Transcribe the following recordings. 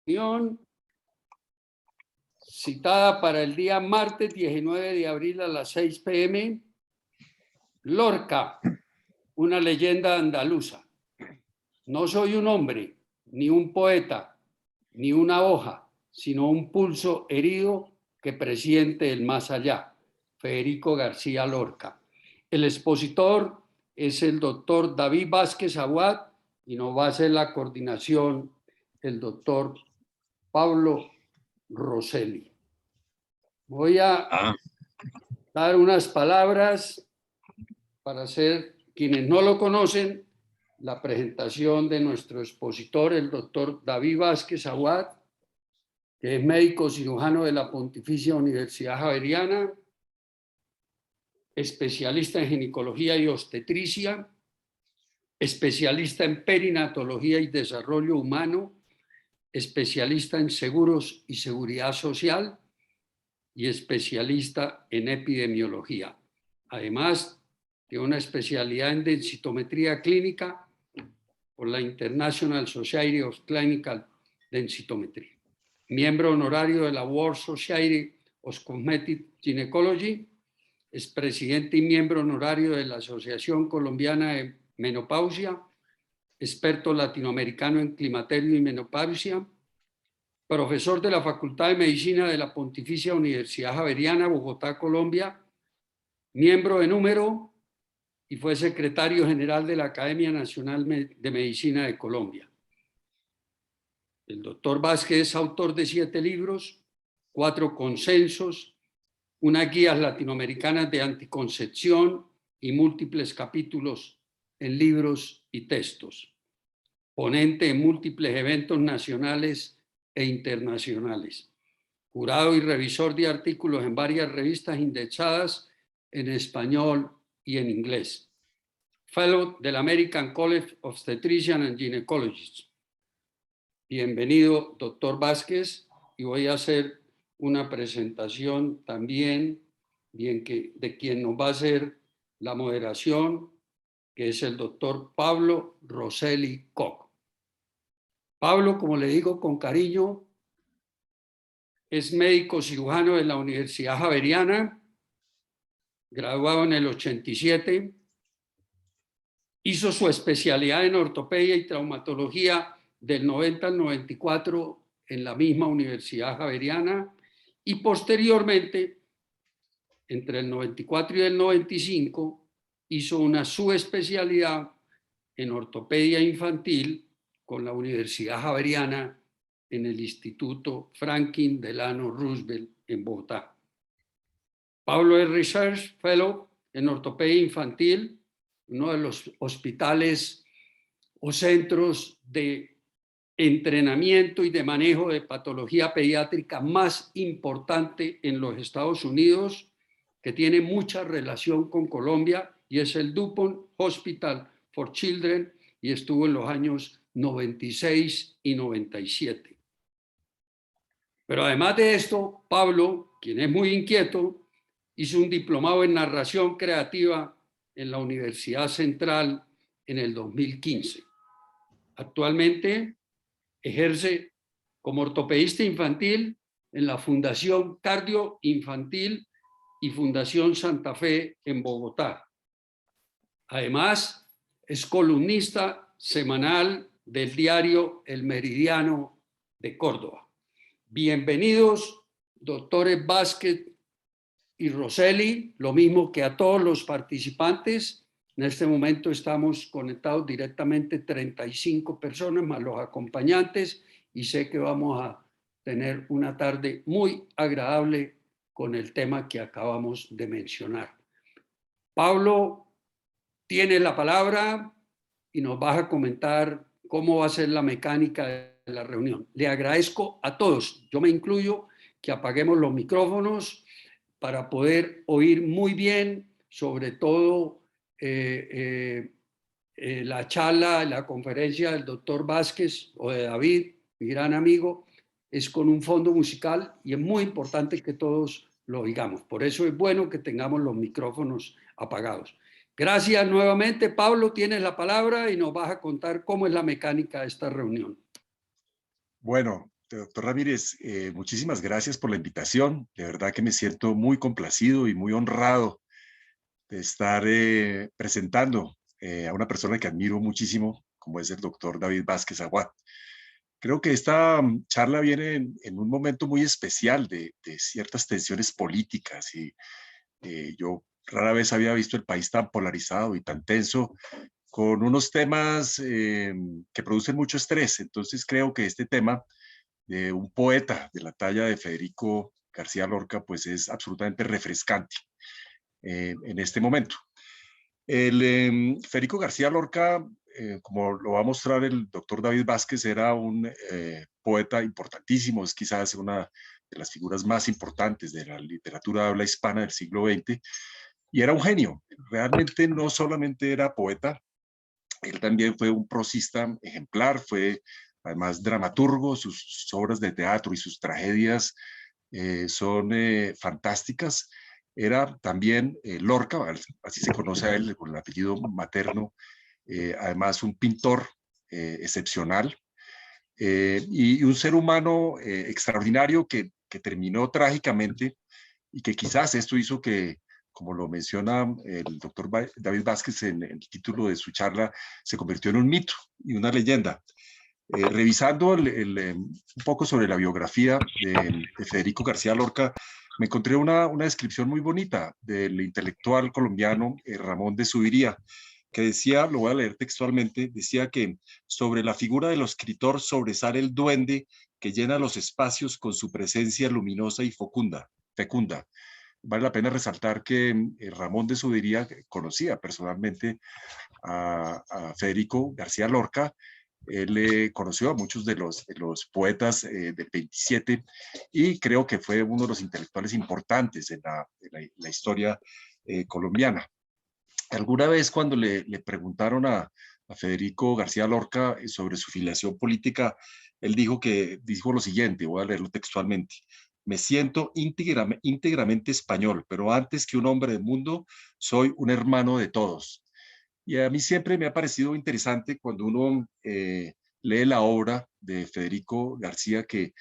reunión citada para el día martes 19 de abril a las 6 p.m. Lorca, una leyenda andaluza. No soy un hombre, ni un poeta, ni una hoja, sino un pulso herido que presiente el más allá. Federico García Lorca. El expositor es el doctor David Vázquez Aguad y nos va a hacer la coordinación el doctor Pablo Rosselli. Voy a dar unas palabras para hacer, quienes no lo conocen, la presentación de nuestro expositor, el doctor David Vázquez Aguad, que es médico cirujano de la Pontificia Universidad Javeriana, especialista en ginecología y obstetricia, especialista en perinatología y desarrollo humano, especialista en seguros y seguridad social y especialista en epidemiología. Además, tiene una especialidad en densitometría clínica por la International Society of Clinical Densitometry. Miembro honorario de la World Society of Cosmetic Gynecology. Es presidente y miembro honorario de la Asociación Colombiana de Menopausia. Experto latinoamericano en climaterio y menopausia. Profesor de la Facultad de Medicina de la Pontificia Universidad Javeriana, Bogotá, Colombia. Miembro de número y fue secretario general de la Academia Nacional de Medicina de Colombia. El doctor Vázquez es autor de 7 libros, 4 consensos, unas guías latinoamericanas de anticoncepción y múltiples capítulos en libros y textos. Ponente en múltiples eventos nacionales e internacionales. Jurado y revisor de artículos en varias revistas indexadas en español y en inglés. Fellow del American College of Obstetricians and Gynecologists. Bienvenido, doctor Vázquez, y voy a hacer una presentación también de quien nos va a hacer la moderación, que es el doctor Pablo Rosselli Koch. Pablo, como le digo con cariño, es médico cirujano de la Universidad Javeriana, graduado en el 87, hizo su especialidad en ortopedia y traumatología del 90 al 94 en la misma Universidad Javeriana y posteriormente, entre el 94 y el 95, hizo una subespecialidad en ortopedia infantil con la Universidad Javeriana en el Instituto Franklin Delano Roosevelt en Bogotá. Pablo es Research Fellow en ortopedia infantil, uno de los hospitales o centros de entrenamiento y de manejo de patología pediátrica más importante en los Estados Unidos, que tiene mucha relación con Colombia, y es el DuPont Hospital for Children, y estuvo en los años 96 y 97. Pero además de esto, Pablo, quien es muy inquieto, hizo un diplomado en narración creativa en la Universidad Central en el 2015. Actualmente ejerce como ortopedista infantil en la Fundación Cardio Infantil y Fundación Santa Fe en Bogotá. Además, es columnista semanal del diario El Meridiano de Córdoba. Bienvenidos, doctores Vázquez y Rosselli, lo mismo que a todos los participantes. En este momento estamos conectados directamente 35 personas más los acompañantes y sé que vamos a tener una tarde muy agradable con el tema que acabamos de mencionar. Pablo, tienes la palabra y nos vas a comentar cómo va a ser la mecánica de la reunión. Le agradezco a todos, yo me incluyo, que apaguemos los micrófonos para poder oír muy bien, sobre todo la charla, la conferencia del doctor Vázquez o de David, mi gran amigo, es con un fondo musical y es muy importante que todos lo oigamos. Por eso es bueno que tengamos los micrófonos apagados. Gracias nuevamente, Pablo, tienes la palabra y nos vas a contar cómo es la mecánica de esta reunión. Bueno, Doctor Ramírez, muchísimas gracias por la invitación. De verdad que me siento muy complacido y muy honrado de estar presentando a una persona que admiro muchísimo, como es el doctor David Vázquez Aguad. Creo que esta charla viene en un momento muy especial de ciertas tensiones políticas y yo rara vez había visto el país tan polarizado y tan tenso con unos temas que producen mucho estrés. Entonces creo que este tema de un poeta de la talla de Federico García Lorca, pues es absolutamente refrescante en este momento. Federico García Lorca, como lo va a mostrar el doctor David Vázquez, era un poeta importantísimo, es quizás una de las figuras más importantes de la literatura de habla hispana del siglo XX, y era un genio. Realmente no solamente era poeta, él también fue un prosista ejemplar, fue además dramaturgo, sus obras de teatro y sus tragedias son fantásticas. Era también Lorca, así se conoce a él con el apellido materno, además un pintor excepcional y un ser humano extraordinario que terminó trágicamente y que quizás esto hizo que, como lo menciona el doctor David Vázquez en el título de su charla, se convirtió en un mito y una leyenda. Revisando un poco sobre la biografía de Federico García Lorca, me encontré una descripción muy bonita del intelectual colombiano Ramón de Zuviría, que decía, lo voy a leer textualmente, decía que sobre la figura del escritor sobresale el duende que llena los espacios con su presencia luminosa y fecunda. Vale la pena resaltar que Ramón de Zuviría conocía personalmente a Federico García Lorca. Él conoció a muchos de los poetas del 27 y creo que fue uno de los intelectuales importantes en la historia colombiana. Alguna vez cuando le preguntaron a Federico García Lorca sobre su filiación política, él dijo lo siguiente, voy a leerlo textualmente: me siento íntegramente español, pero antes que un hombre del mundo, soy un hermano de todos. Y a mí siempre me ha parecido interesante cuando uno lee la obra de Federico García, que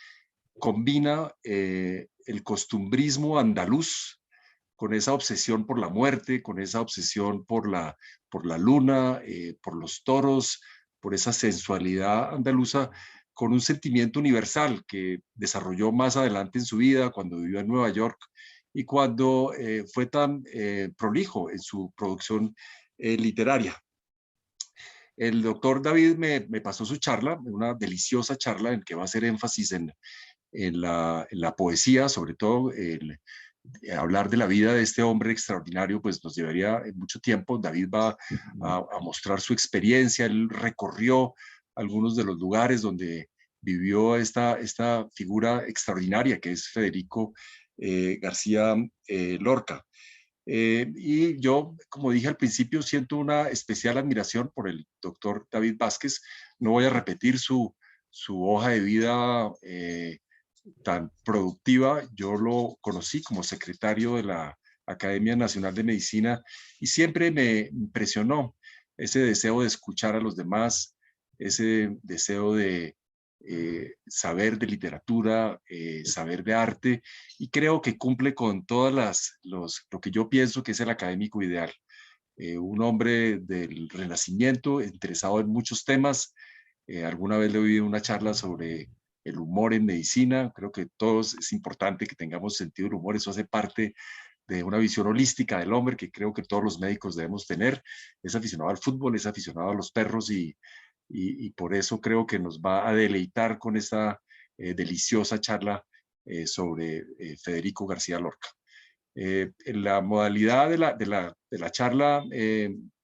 combina el costumbrismo andaluz con esa obsesión por la muerte, con esa obsesión por la luna, por los toros, por esa sensualidad andaluza, con un sentimiento universal que desarrolló más adelante en su vida, cuando vivió en Nueva York y cuando fue tan prolijo en su producción literaria. El doctor David me pasó su charla, una deliciosa charla en que va a hacer énfasis en la poesía, sobre todo hablar de la vida de este hombre extraordinario, pues nos llevaría mucho tiempo. David va a mostrar su experiencia, él recorrió algunos de los lugares donde vivió esta figura extraordinaria que es Federico García Lorca. Y yo, como dije al principio, siento una especial admiración por el doctor David Vázquez. No voy a repetir su hoja de vida tan productiva. Yo lo conocí como secretario de la Academia Nacional de Medicina y siempre me impresionó ese deseo de escuchar a los demás, ese deseo de saber de literatura, saber de arte, y creo que cumple con lo que yo pienso que es el académico ideal. Un hombre del Renacimiento, interesado en muchos temas. Alguna vez le oí una charla sobre el humor en medicina. Creo que todos es importante que tengamos sentido del humor. Eso hace parte de una visión holística del hombre que creo que todos los médicos debemos tener. Es aficionado al fútbol, es aficionado a los perros y por eso creo que nos va a deleitar con esta deliciosa charla sobre Federico García Lorca. En la modalidad de la charla,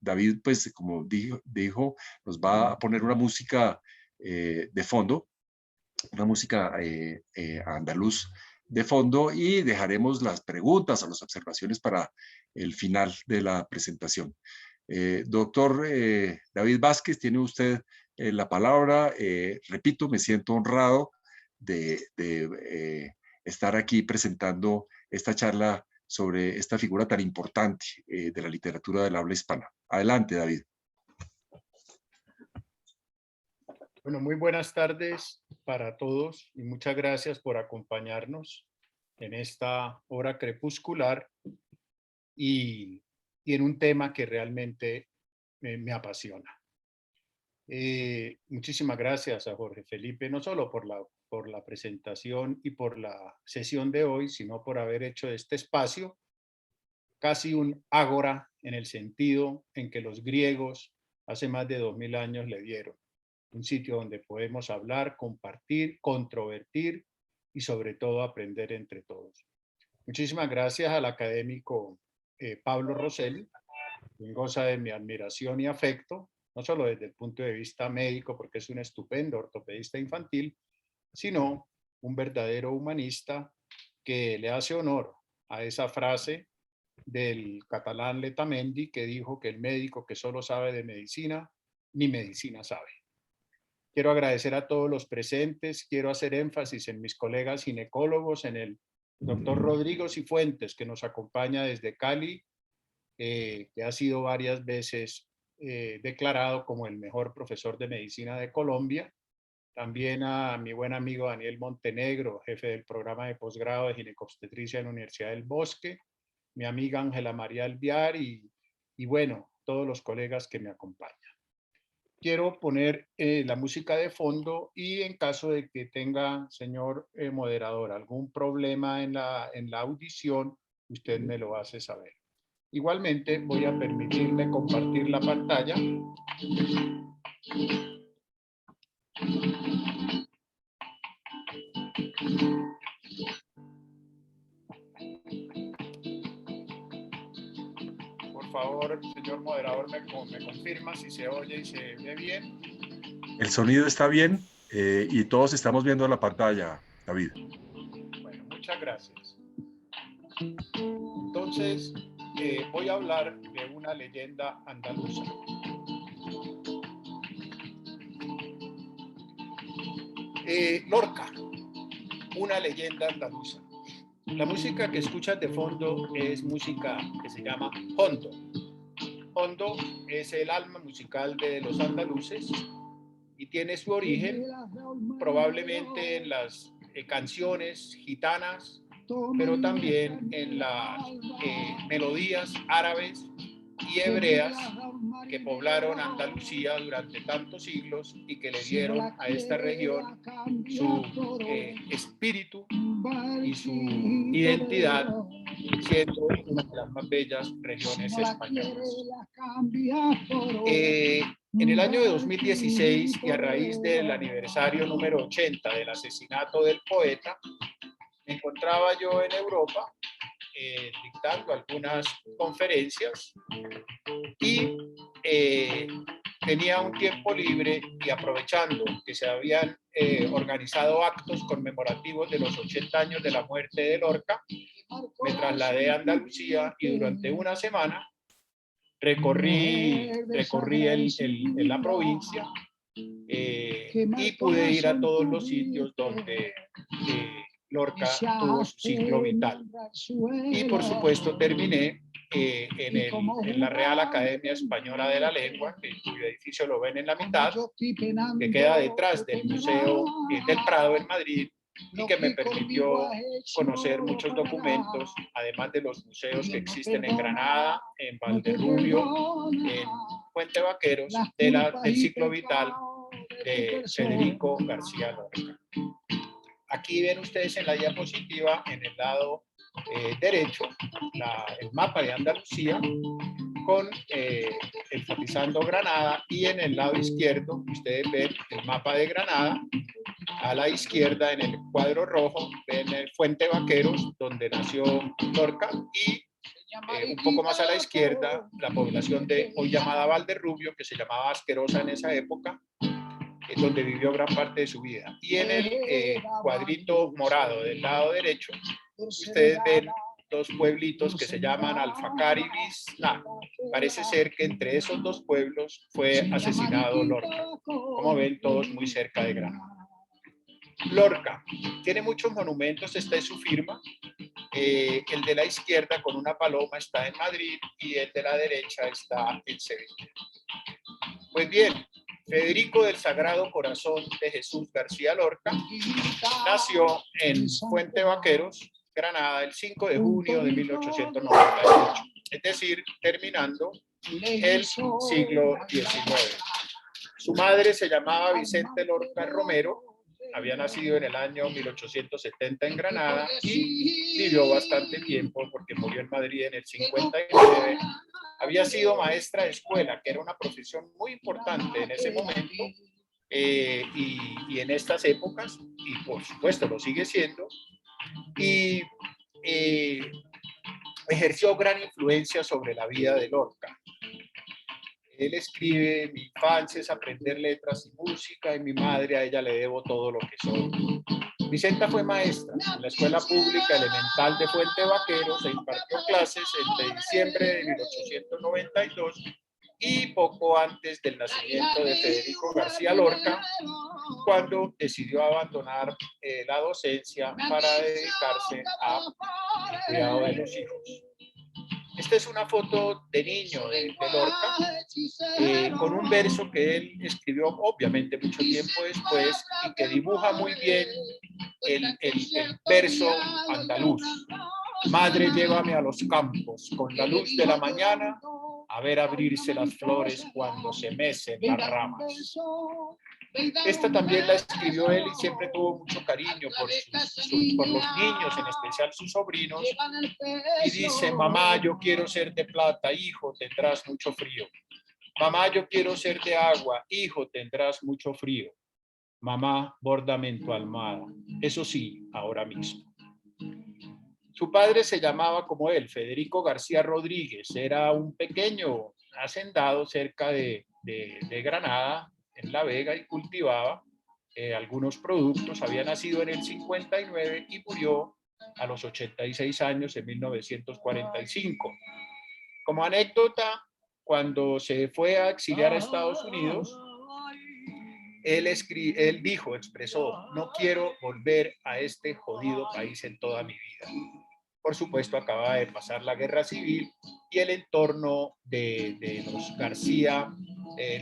David, pues como dijo, nos va a poner una música de fondo, una música andaluz de fondo, y dejaremos las preguntas o las observaciones para el final de la presentación. Doctor David Vázquez, tiene usted la palabra. Repito, me siento honrado de estar aquí presentando esta charla sobre esta figura tan importante de la literatura del habla hispana. Adelante, David. Bueno, muy buenas tardes para todos y muchas gracias por acompañarnos en esta hora crepuscular y en un tema que realmente me apasiona. Muchísimas gracias a Jorge Felipe, no solo por la presentación y por la sesión de hoy, sino por haber hecho de este espacio casi un ágora en el sentido en que los griegos hace más de 2000 años le dieron. Un sitio donde podemos hablar, compartir, controvertir y sobre todo aprender entre todos. Muchísimas gracias al académico Pablo Rosselli, quien goza de mi admiración y afecto, no solo desde el punto de vista médico, porque es un estupendo ortopedista infantil, sino un verdadero humanista que le hace honor a esa frase del catalán Letamendi, que dijo que el médico que solo sabe de medicina, ni medicina sabe. Quiero agradecer a todos los presentes, quiero hacer énfasis en mis colegas ginecólogos, en el doctor Rodrigo Cifuentes, que nos acompaña desde Cali, que ha sido varias veces declarado como el mejor profesor de medicina de Colombia. También a mi buen amigo Daniel Montenegro, jefe del programa de posgrado de ginecobstetricia en la Universidad del Bosque, mi amiga Ángela María Alviar y bueno, todos los colegas que me acompañan. Quiero poner la música de fondo y en caso de que tenga, señor moderador, algún problema en la audición, usted me lo hace saber. Igualmente voy a permitirme compartir la pantalla. Por favor, señor moderador, me confirma si se oye y se ve bien. El sonido está bien y todos estamos viendo la pantalla, David. Bueno, muchas gracias. Entonces, voy a hablar de una leyenda andaluza. Lorca, una leyenda andaluza. La música que escuchas de fondo es música que se llama hondo. Hondo es el alma musical de los andaluces y tiene su origen probablemente en las canciones gitanas, pero también en las melodías árabes y hebreas que poblaron Andalucía durante tantos siglos y que le dieron a esta región su espíritu y su identidad, siendo una de las más bellas regiones españolas. En el año de 2016 y a raíz del aniversario número 80 del asesinato del poeta, me encontraba yo en Europa dictando algunas conferencias y tenía un tiempo libre y aprovechando que se habían organizado actos conmemorativos de los 80 años de la muerte de Lorca, me trasladé a Andalucía y durante una semana recorrí la provincia y pude ir a todos los sitios donde Lorca tuvo su ciclo vital. Y por supuesto terminé en la Real Academia Española de la Lengua, cuyo edificio lo ven en la mitad, que queda detrás del Museo del Prado en Madrid, y que me permitió conocer muchos documentos, además de los museos que existen en Granada, en Valderrubio, en Fuente Vaqueros, del ciclo vital de Federico García Lorca. Aquí ven ustedes en la diapositiva, en el lado derecho, el mapa de Andalucía, con enfatizando Granada, y en el lado izquierdo ustedes ven el mapa de Granada. A la izquierda, en el cuadro rojo, ven el Fuente Vaqueros, donde nació Lorca, y un poco más a la izquierda, la población de hoy llamada Valderrubio, que se llamaba Asquerosa en esa época, donde vivió gran parte de su vida. Y en el cuadrito morado del lado derecho, ustedes ven dos pueblitos que se llaman Alfacar y Bizna. Parece ser que entre esos dos pueblos fue asesinado Lorca. Como ven, todos muy cerca de Granada. Lorca tiene muchos monumentos, esta es su firma. El de la izquierda con una paloma está en Madrid y el de la derecha está en Sevilla. Pues bien, Federico del Sagrado Corazón de Jesús García Lorca nació en Fuente Vaqueros, Granada, el 5 de junio de 1898, es decir, terminando el siglo XIX. Su madre se llamaba Vicente Lorca Romero, había nacido en el año 1870 en Granada y vivió bastante tiempo porque murió en Madrid en el 59. Había sido maestra de escuela, que era una profesión muy importante en ese momento y en estas épocas, y por supuesto lo sigue siendo, y ejerció gran influencia sobre la vida de Lorca. Él escribe: mi infancia es aprender letras y música, y mi madre, a ella le debo todo lo que soy. Vicenta fue maestra en la Escuela Pública Elemental de Fuente Vaqueros e impartió clases entre diciembre de 1892 y poco antes del nacimiento de Federico García Lorca, cuando decidió abandonar la docencia para dedicarse al cuidado de los hijos. Esta es una foto de niño de Lorca, con un verso que él escribió obviamente mucho tiempo después y que dibuja muy bien el verso andaluz. Madre, llévame a los campos con la luz de la mañana, a ver abrirse las flores cuando se mecen las ramas. Esta también la escribió él y siempre tuvo mucho cariño por los niños, en especial sus sobrinos. Y dice: mamá, yo quiero ser de plata, hijo, tendrás mucho frío. Mamá, yo quiero ser de agua, hijo, tendrás mucho frío. Mamá, bórdame en tu almohada, eso sí, ahora mismo. Su padre se llamaba como él, Federico García Rodríguez. Era un pequeño hacendado cerca de Granada, en La Vega, y cultivaba algunos productos. Había nacido en el 59 y murió a los 86 años en 1945. Como anécdota, cuando se fue a exiliar a Estados Unidos, él expresó: no quiero volver a este jodido país en toda mi vida. Por supuesto, acababa de pasar la guerra civil y el entorno de los García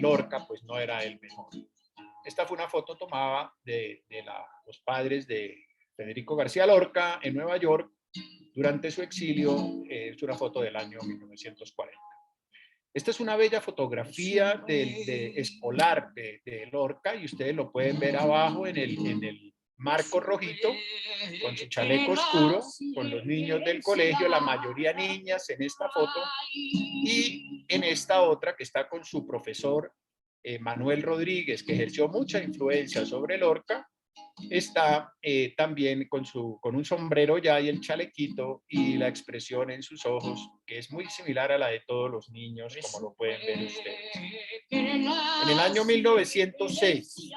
Lorca pues no era el mejor. Esta fue una foto tomada de los padres de Federico García Lorca en Nueva York durante su exilio. Es una foto del año 1940. Esta es una bella fotografía escolar de Lorca y ustedes lo pueden ver abajo en el marco rojito, con su chaleco oscuro, con los niños del colegio, la mayoría niñas en esta foto, y en esta otra que está con su profesor Manuel Rodríguez, que ejerció mucha influencia sobre Lorca. Está también con un sombrero ya y el chalequito y la expresión en sus ojos, que es muy similar a la de todos los niños, como lo pueden ver ustedes. En el año 1906,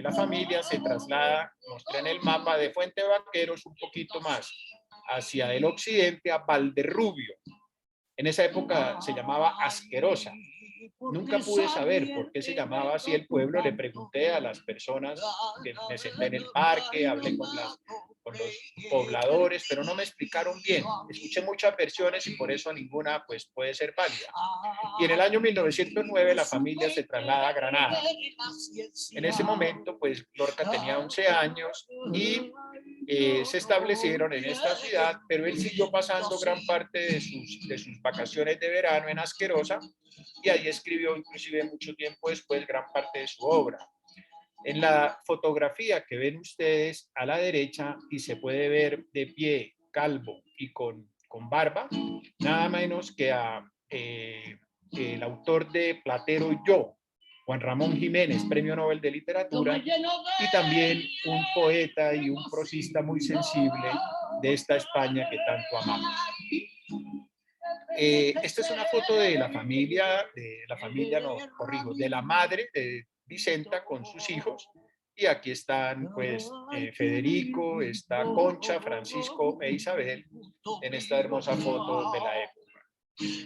la familia se traslada, mostré en el mapa, de Fuente Vaqueros un poquito más hacia el occidente, a Valderrubio. En esa época se llamaba Asquerosa. Nunca pude saber por qué se llamaba así el pueblo. Le pregunté a las personas que me senté en el parque, hablé con los pobladores, pero no me explicaron bien. Escuché muchas versiones y por eso ninguna pues puede ser válida. Y en el año 1909 la familia se traslada a Granada. En ese momento pues Lorca tenía 11 años y se establecieron en esta ciudad, pero él siguió pasando gran parte de sus vacaciones de verano en Asquerosa, y ahí escribió inclusive mucho tiempo después gran parte de su obra. En la fotografía que ven ustedes a la derecha, y se puede ver de pie, calvo y con barba, nada menos que el autor de Platero y yo, Juan Ramón Jiménez, Premio Nobel de Literatura, y también un poeta y un prosista muy sensible de esta España que tanto amamos. Esta es una foto de la familia, de la madre de Vicenta con sus hijos, y aquí están pues Federico, está Concha, Francisco e Isabel en esta hermosa foto de la época.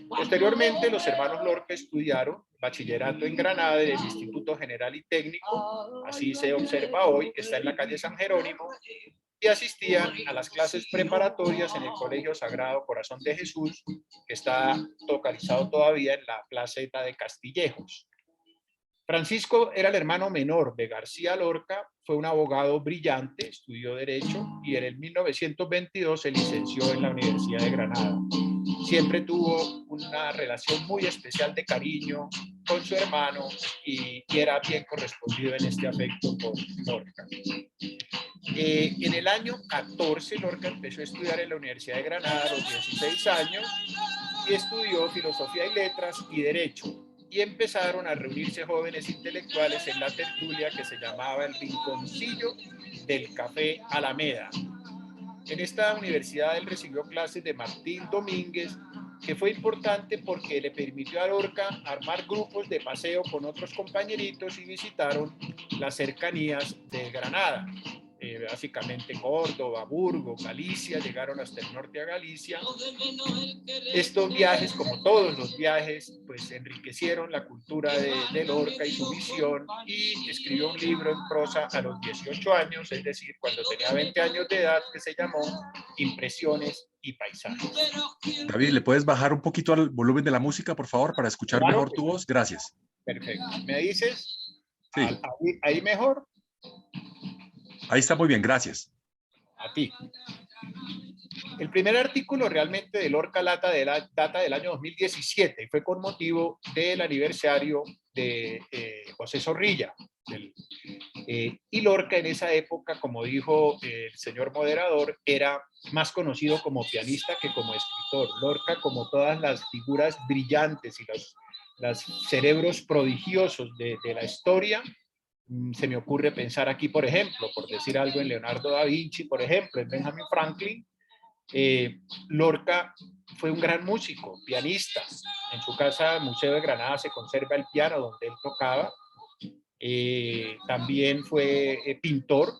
Posteriormente, los hermanos Lorca estudiaron bachillerato en Granada del Instituto General y Técnico, así se observa hoy, que está en la calle San Jerónimo, y asistían a las clases preparatorias en el Colegio Sagrado Corazón de Jesús, que está localizado todavía en la placeta de Castillejos. Francisco era el hermano menor de García Lorca, fue un abogado brillante, estudió Derecho y en el 1922 se licenció en la Universidad de Granada. Siempre tuvo una relación muy especial de cariño con su hermano y era bien correspondido en este afecto por Lorca. En el año 14, Lorca empezó a estudiar en la Universidad de Granada a los 16 años y estudió Filosofía y Letras y Derecho. Y empezaron a reunirse jóvenes intelectuales en la tertulia que se llamaba el Rinconcillo del Café Alameda. En esta universidad él recibió clases de Martín Domínguez, que fue importante porque le permitió a Lorca armar grupos de paseo con otros compañeritos y visitaron las cercanías de Granada. Básicamente Córdoba, Burgos, Galicia, llegaron hasta el norte a Galicia. Estos viajes, como todos los viajes, pues enriquecieron la cultura de Lorca y su visión, y escribió un libro en prosa a los 18 años, es decir, cuando tenía 20 años de edad, que se llamó Impresiones y Paisajes. David, ¿le puedes bajar un poquito al volumen de la música, por favor, para escuchar Claro, mejor tu voz? Gracias. Perfecto. ¿Me dices? Sí. ¿Ahí mejor? Ahí está muy bien, gracias. A ti. El primer artículo realmente de Lorca data del año 2017 y fue con motivo del aniversario de José Zorrilla. Y Lorca en esa época, como dijo el señor moderador, era más conocido como pianista que como escritor. Lorca, como todas las figuras brillantes y los cerebros prodigiosos de la historia, se me ocurre pensar aquí, por ejemplo, por decir algo, en Leonardo da Vinci, por ejemplo, en Benjamin Franklin. Lorca fue un gran músico, pianista. En su casa, Museo de Granada, se conserva el piano donde él tocaba. También fue pintor,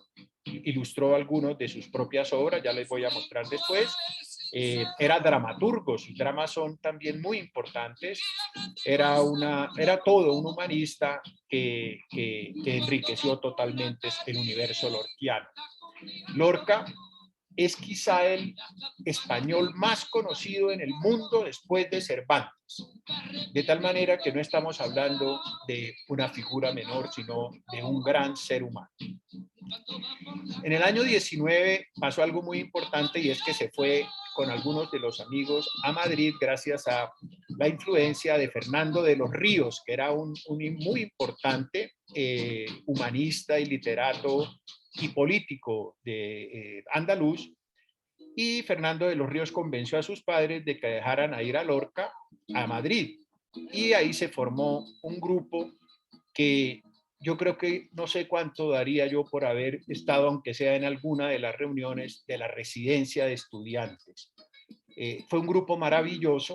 ilustró algunos de sus propias obras, ya les voy a mostrar después. Era dramaturgo, sus dramas son también muy importantes. Era todo un humanista que enriqueció totalmente el universo lorquiano. Lorca es quizá el español más conocido en el mundo después de Cervantes, de tal manera que no estamos hablando de una figura menor, sino de un gran ser humano. En el año 19 pasó algo muy importante, y es que se fue con algunos de los amigos a Madrid gracias a la influencia de Fernando de los Ríos, que era un muy importante humanista y literato y político de andaluz. Y Fernando de los Ríos convenció a sus padres de que dejaran a ir a Lorca a Madrid. Y ahí se formó un grupo que yo creo que no sé cuánto daría yo por haber estado, aunque sea en alguna de las reuniones de la residencia de estudiantes. Fue un grupo maravilloso.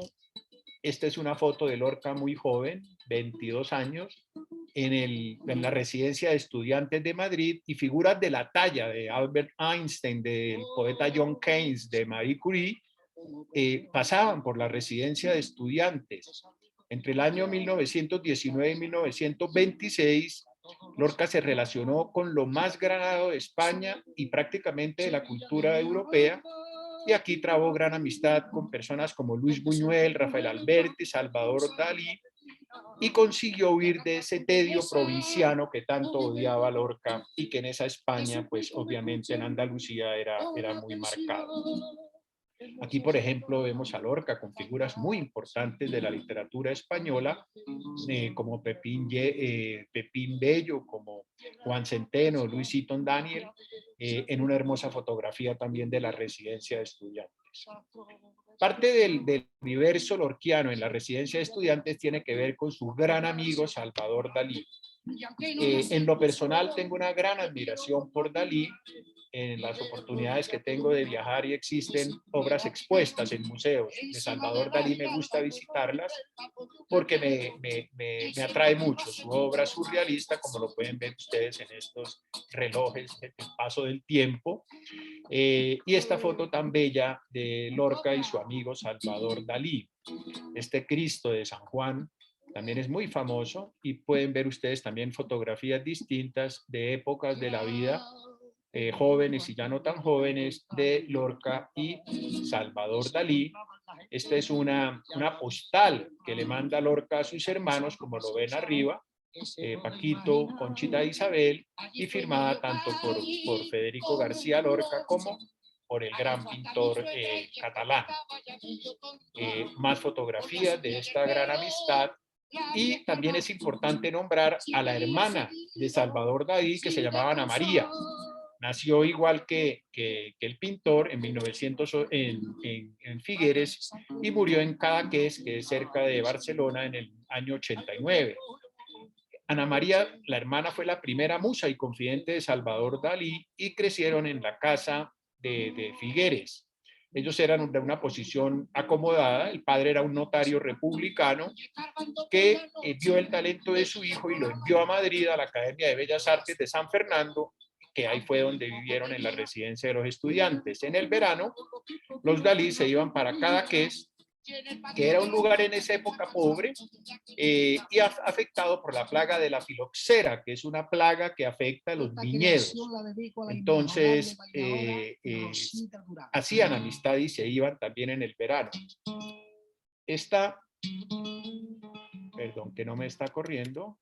Esta es una foto de Lorca muy joven, 22 años, en la residencia de estudiantes de Madrid, y figuras de la talla de Albert Einstein, del poeta John Keynes, de Marie Curie, pasaban por la residencia de estudiantes. Entre el año 1919 y 1926, Lorca se relacionó con lo más granado de España y prácticamente de la cultura europea, y aquí trabó gran amistad con personas como Luis Buñuel, Rafael Alberti, Salvador Dalí, y consiguió huir de ese tedio provinciano que tanto odiaba Lorca y que en esa España, pues obviamente en Andalucía era muy marcado. Aquí, por ejemplo, vemos a Lorca con figuras muy importantes de la literatura española, como Pepín Bello, como Juan Centeno, Luis Eaton Daniel, en una hermosa fotografía también de la residencia de estudiantes. Parte del universo lorquiano en la residencia de estudiantes tiene que ver con su gran amigo Salvador Dalí. En lo personal tengo una gran admiración por Dalí. En las oportunidades que tengo de viajar y existen obras expuestas en museos de Salvador Dalí, me gusta visitarlas porque me atrae mucho su obra surrealista, como lo pueden ver ustedes en estos relojes del paso del tiempo. Y esta foto tan bella de Lorca y su amigo Salvador Dalí. Este Cristo de San Juan también es muy famoso, y pueden ver ustedes también fotografías distintas de épocas de la vida, jóvenes y ya no tan jóvenes, de Lorca y Salvador Dalí. Esta es una postal que le manda Lorca a sus hermanos, como lo ven arriba, Paquito, Conchita Isabel, y firmada tanto por Federico García Lorca como por el gran pintor catalán. Más fotografías de esta gran amistad. Y también es importante nombrar a la hermana de Salvador Dalí, que se llamaba Ana María. Nació igual que el pintor en 1900 en Figueres y murió en Cadaqués, que es cerca de Barcelona, en el año 89. Ana María, la hermana, fue la primera musa y confidente de Salvador Dalí y crecieron en la casa de Figueres. Ellos eran de una posición acomodada. El padre era un notario republicano que vio el talento de su hijo y lo envió a Madrid, a la Academia de Bellas Artes de San Fernando, que ahí fue donde vivieron en la residencia de los estudiantes. En el verano, los Dalí se iban para Cadaqués, que era un lugar en esa época pobre y afectado por la plaga de la filoxera, que es una plaga que afecta a los viñedos. Entonces, hacían amistad y se iban también en el verano. Esta, perdón, que no me está corriendo.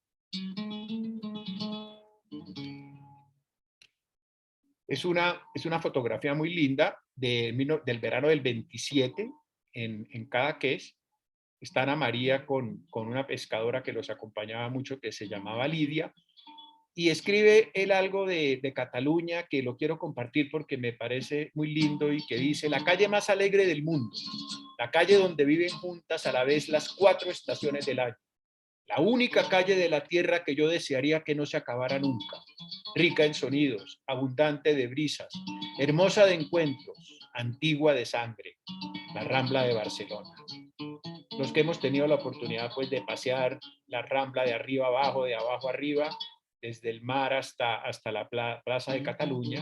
Es una fotografía muy linda del verano del 27 en Cadaqués. Está Ana María con una pescadora que los acompañaba mucho, que se llamaba Lidia, y escribe él algo de Cataluña que lo quiero compartir porque me parece muy lindo, y que dice: la calle más alegre del mundo, la calle donde viven juntas a la vez las 4 estaciones del año, la única calle de la tierra que yo desearía que no se acabara nunca, rica en sonidos, abundante de brisas, hermosa de encuentros, antigua de sangre, la Rambla de Barcelona. Los que hemos tenido la oportunidad pues de pasear la Rambla de arriba abajo, de abajo arriba, desde el mar hasta la Plaza de Cataluña,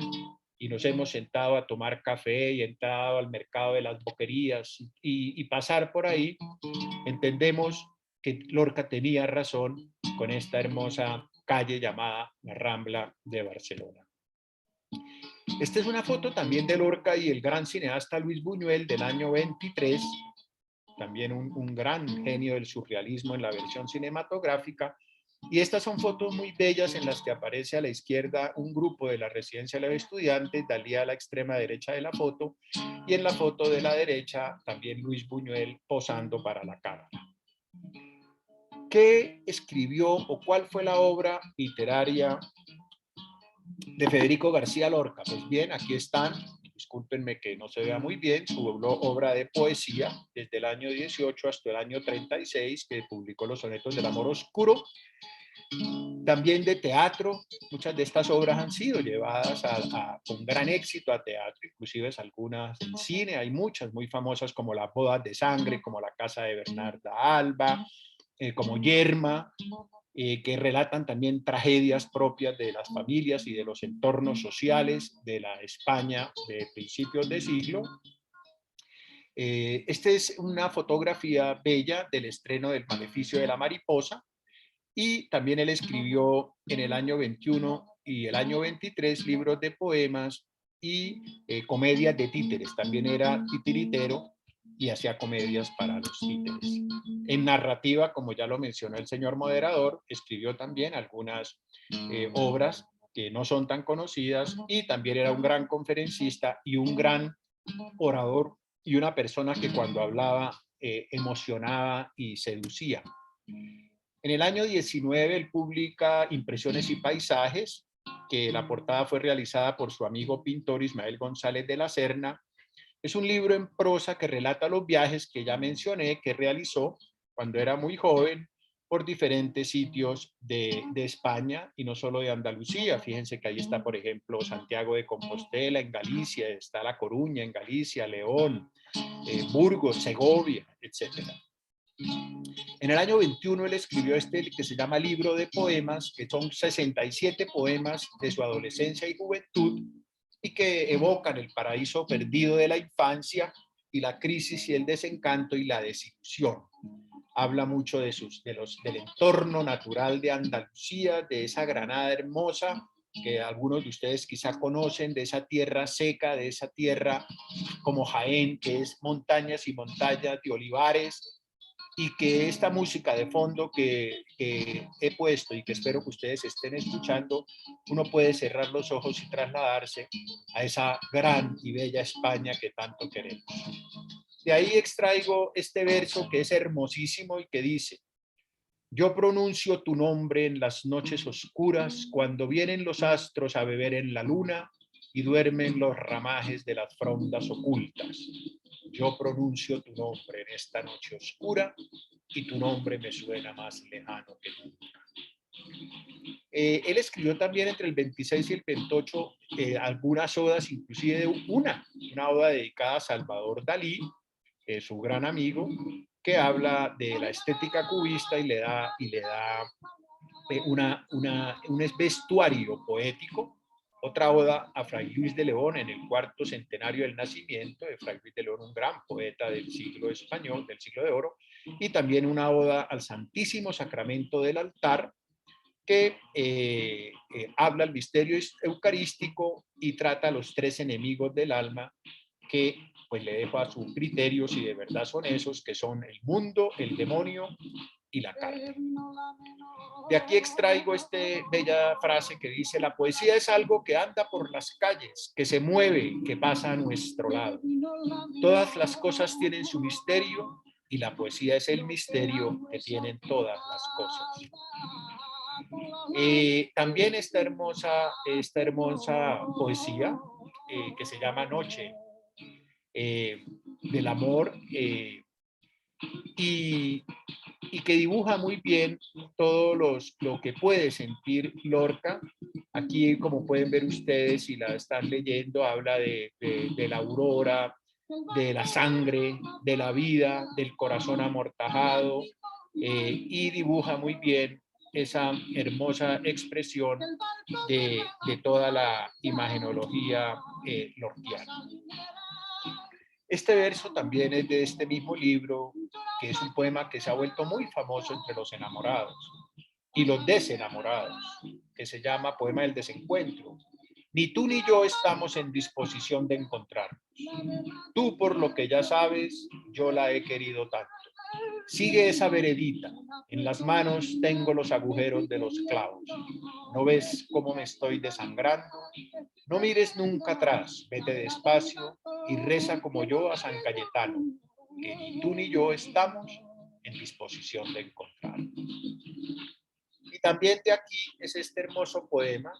y nos hemos sentado a tomar café y entrado al mercado de las boquerías y pasar por ahí, entendemos que Lorca tenía razón con esta hermosa calle llamada la Rambla de Barcelona. Esta es una foto también de Lorca y el gran cineasta Luis Buñuel del año 23, también un gran genio del surrealismo en la versión cinematográfica. Y estas son fotos muy bellas en las que aparece a la izquierda un grupo de la residencia de los estudiantes, Dalí a la extrema derecha de la foto, y en la foto de la derecha también Luis Buñuel posando para la cámara. ¿Qué escribió o cuál fue la obra literaria de Federico García Lorca? Pues bien, aquí están. Discúlpenme que no se vea muy bien, su obra de poesía desde el año 18 hasta el año 36, que publicó Los sonetos del amor oscuro. También de teatro, muchas de estas obras han sido llevadas con gran éxito a teatro, inclusive algunas en cine. Hay muchas muy famosas como Las bodas de sangre, como La casa de Bernarda Alba, como Yerma, que relatan también tragedias propias de las familias y de los entornos sociales de la España de principios de siglo. Esta es una fotografía bella del estreno del Maleficio de la Mariposa, y también él escribió en el año 21 y el año 23 libros de poemas y comedias de títeres. También era titiritero y hacía comedias para los títeres. En narrativa, como ya lo mencionó el señor moderador, escribió también algunas obras que no son tan conocidas, y también era un gran conferencista y un gran orador, y una persona que cuando hablaba emocionaba y seducía. En el año 19 él publica Impresiones y Paisajes, que la portada fue realizada por su amigo pintor Ismael González de la Serna. Es un libro en prosa que relata los viajes que ya mencioné que realizó cuando era muy joven por diferentes sitios de España y no solo de Andalucía. Fíjense que ahí está, por ejemplo, Santiago de Compostela en Galicia, está La Coruña en Galicia, León, Burgos, Segovia, etc. En el año 21 él escribió que se llama Libro de Poemas, que son 67 poemas de su adolescencia y juventud, y que evocan el paraíso perdido de la infancia y la crisis y el desencanto y la desilusión. Habla mucho del entorno natural de Andalucía, de esa Granada hermosa que algunos de ustedes quizá conocen, de esa tierra seca, de esa tierra como Jaén, que es montañas y montañas de olivares, y que esta música de fondo que he puesto y que espero que ustedes estén escuchando, uno puede cerrar los ojos y trasladarse a esa gran y bella España que tanto queremos. De ahí extraigo este verso que es hermosísimo y que dice: yo pronuncio tu nombre en las noches oscuras, cuando vienen los astros a beber en la luna y duermen los ramajes de las frondas ocultas. Yo pronuncio tu nombre en esta noche oscura y tu nombre me suena más lejano que nunca. Él escribió también entre el 26 y el 28 algunas odas, inclusive una oda dedicada a Salvador Dalí, su gran amigo, que habla de la estética cubista y le da un vestuario poético. Otra oda a Fray Luis de León en el cuarto centenario del nacimiento de Fray Luis de León, un gran poeta del siglo español, del siglo de oro, y también una oda al Santísimo Sacramento del altar, que habla el misterio eucarístico y trata a los tres enemigos del alma, que pues le dejo a su criterio si de verdad son esos, que son el mundo, el demonio y la carne. De aquí extraigo esta bella frase que dice: la poesía es algo que anda por las calles, que se mueve, que pasa a nuestro lado. Todas las cosas tienen su misterio y la poesía es el misterio que tienen todas las cosas. También esta hermosa poesía que se llama Noche del amor, y que dibuja muy bien todo lo que puede sentir Lorca. Aquí, como pueden ver ustedes, si la están leyendo, habla de la aurora, de la sangre, de la vida, del corazón amortajado, y dibuja muy bien esa hermosa expresión de toda la imagenología lorquiana. Este verso también es de este mismo libro, que es un poema que se ha vuelto muy famoso entre los enamorados y los desenamorados, que se llama Poema del Desencuentro. Ni tú ni yo estamos en disposición de encontrarnos. Tú, por lo que ya sabes, yo la he querido tanto. Sigue esa veredita. En las manos tengo los agujeros de los clavos. ¿No ves cómo me estoy desangrando? No mires nunca atrás. Vete despacio y reza como yo a San Cayetano, que ni tú ni yo estamos en disposición de encontrarnos. Y también de aquí es este hermoso poema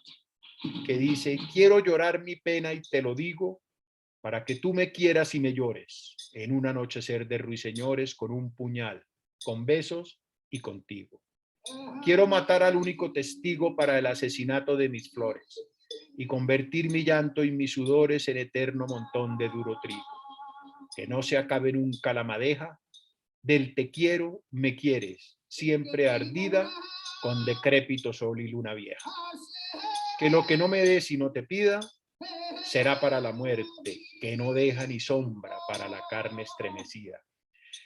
que dice: quiero llorar mi pena y te lo digo, para que tú me quieras y me llores, en un anochecer de ruiseñores, con un puñal, con besos y contigo. Quiero matar al único testigo para el asesinato de mis flores y convertir mi llanto y mis sudores en eterno montón de duro trigo. Que no se acabe nunca la madeja del te quiero, me quieres, siempre ardida con decrépito sol y luna vieja. Que lo que no me des y no te pida será para la muerte, que no deja ni sombra para la carne estremecida.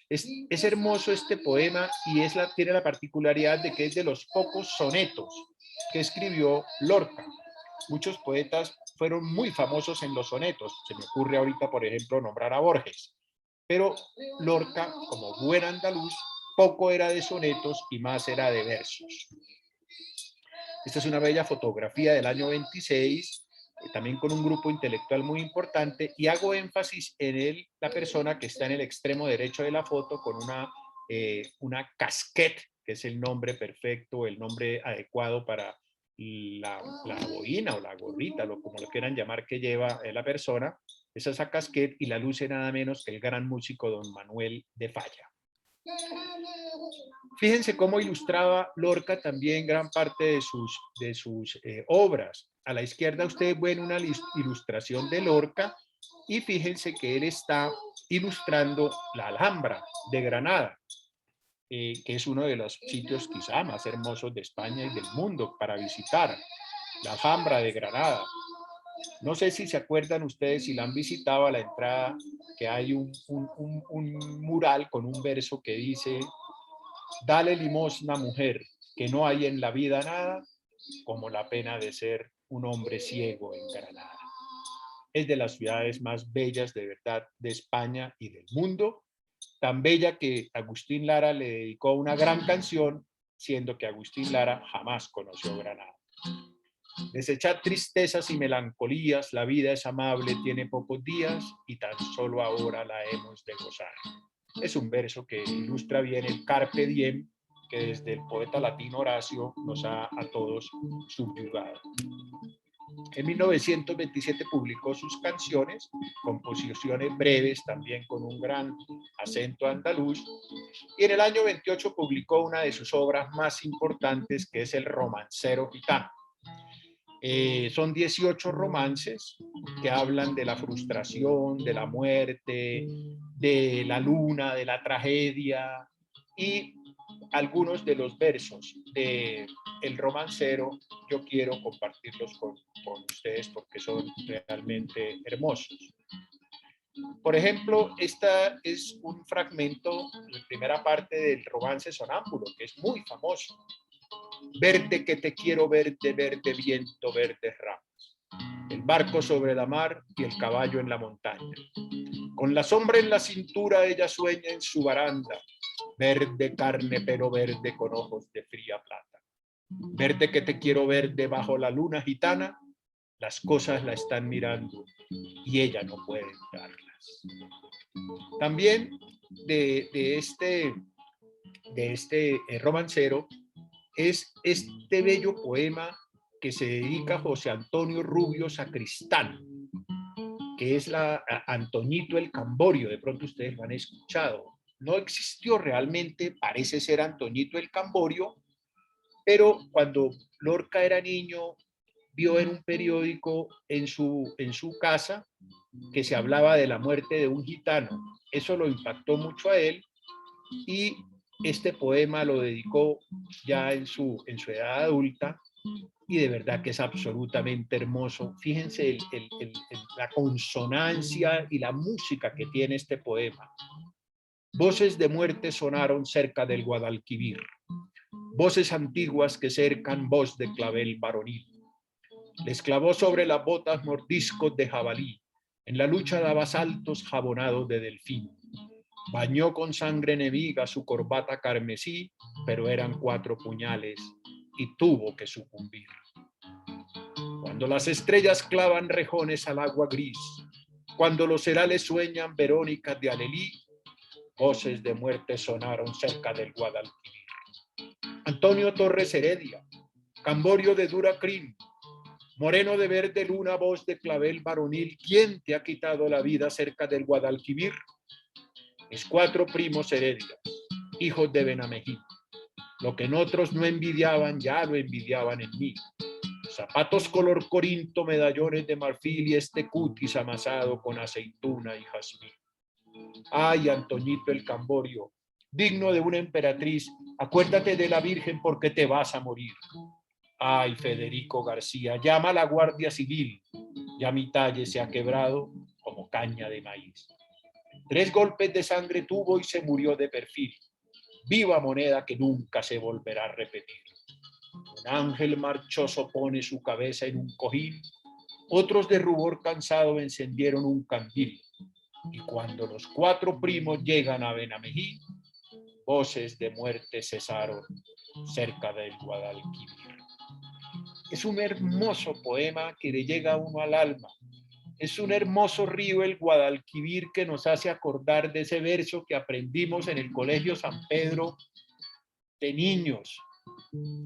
Es hermoso este poema y tiene la particularidad de que es de los pocos sonetos que escribió Lorca. Muchos poetas fueron muy famosos en los sonetos. Se me ocurre ahorita, por ejemplo, nombrar a Borges. Pero Lorca, como buen andaluz, poco era de sonetos y más era de versos. Esta es una bella fotografía del año 26, también con un grupo intelectual muy importante, y hago énfasis en la persona que está en el extremo derecho de la foto con una casquette, que es el nombre perfecto, el nombre adecuado para la boina o la gorrita, como lo quieran llamar, que lleva la persona. Es esa casquette y la luce nada menos que el gran músico don Manuel de Falla. Fíjense cómo ilustraba Lorca también gran parte de sus obras. A la izquierda ustedes ven una ilustración de Lorca y fíjense que él está ilustrando la Alhambra de Granada, que es uno de los sitios quizá más hermosos de España y del mundo para visitar, la Alhambra de Granada. No sé si se acuerdan ustedes, si la han visitado, a la entrada, que hay un mural con un verso que dice: dale limosna, mujer, que no hay en la vida nada como la pena de ser un hombre ciego en Granada. Es de las ciudades más bellas de verdad de España y del mundo, tan bella que Agustín Lara le dedicó una gran canción, siendo que Agustín Lara jamás conoció Granada. Desechad tristezas y melancolías, la vida es amable, tiene pocos días y tan solo ahora la hemos de gozar. Es un verso que ilustra bien el carpe diem que desde el poeta latino Horacio nos ha a todos subyugado. En 1927 publicó sus canciones, composiciones breves también con un gran acento andaluz, y en el año 28 publicó una de sus obras más importantes, que es El Romancero Gitano. Son 18 romances que hablan de la frustración, de la muerte, de la luna, de la tragedia, y algunos de los versos de El Romancero yo quiero compartirlos con ustedes porque son realmente hermosos. Por ejemplo, esta es un fragmento, la primera parte del romance Sonámbulo, que es muy famoso. Verde que te quiero, verde, verde viento, verdes ramas. El barco sobre la mar y el caballo en la montaña. Con la sombra en la cintura ella sueña en su baranda. Verde carne, pero verde con ojos de fría plata. Verde que te quiero ver debajo la luna gitana, las cosas la están mirando y ella no puede darlas. También de este romancero es este bello poema que se dedica a José Antonio Rubio Sacristán, que es Antoñito el Camborio, de pronto ustedes lo han escuchado. No existió realmente, parece ser Antoñito el Camborio, pero cuando Lorca era niño, vio en un periódico en su casa que se hablaba de la muerte de un gitano. Eso lo impactó mucho a él y este poema lo dedicó ya en su edad adulta y de verdad que es absolutamente hermoso. Fíjense la consonancia y la música que tiene este poema. Voces de muerte sonaron cerca del Guadalquivir, voces antiguas que cercan voz de clavel varonil. Les clavó sobre las botas mordiscos de jabalí, en la lucha daba saltos jabonados de delfín. Bañó con sangre enemiga su corbata carmesí, pero eran 4 puñales y tuvo que sucumbir. Cuando las estrellas clavan rejones al agua gris, cuando los herales sueñan verónicas de Alelí, voces de muerte sonaron cerca del Guadalquivir. Antonio Torres Heredia, Camborio de dura crin, moreno de verde luna, voz de clavel varonil, ¿quién te ha quitado la vida cerca del Guadalquivir? Mis 4 primos Heredia, hijos de Benamejí. Lo que en otros no envidiaban, ya lo envidiaban en mí. Zapatos color corinto, medallones de marfil y este cutis amasado con aceituna y jazmín. Ay, Antoñito el Camborio, digno de una emperatriz, acuérdate de la Virgen porque te vas a morir. Ay, Federico García, llama a la Guardia Civil, ya mi talle se ha quebrado como caña de maíz. 3 golpes de sangre tuvo y se murió de perfil. Viva moneda que nunca se volverá a repetir. Un ángel marchoso pone su cabeza en un cojín, otros de rubor cansado encendieron un candil. Y cuando los 4 primos llegan a Benamejí, voces de muerte cesaron cerca del Guadalquivir. Es un hermoso poema que le llega a uno al alma. Es un hermoso río el Guadalquivir que nos hace acordar de ese verso que aprendimos en el Colegio San Pedro de niños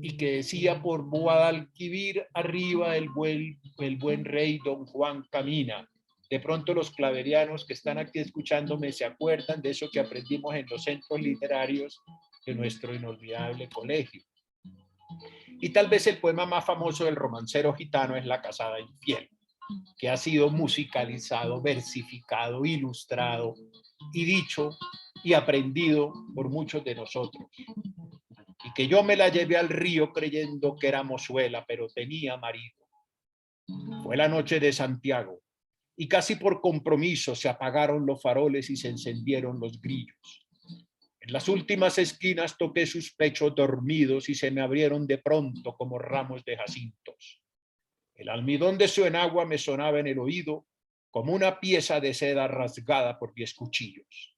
y que decía: por Guadalquivir arriba el buen rey don Juan camina. De pronto los claverianos que están aquí escuchándome se acuerdan de eso que aprendimos en los centros literarios de nuestro inolvidable colegio. Y tal vez el poema más famoso del romancero gitano es La casada infiel, que ha sido musicalizado, versificado, ilustrado y dicho y aprendido por muchos de nosotros. Y que yo me la llevé al río creyendo que era mozuela, pero tenía marido. Fue la noche de Santiago y casi por compromiso se apagaron los faroles y se encendieron los grillos. En las últimas esquinas toqué sus pechos dormidos y se me abrieron de pronto como ramos de jacintos. El almidón de su enagua me sonaba en el oído como una pieza de seda rasgada por 10 cuchillos.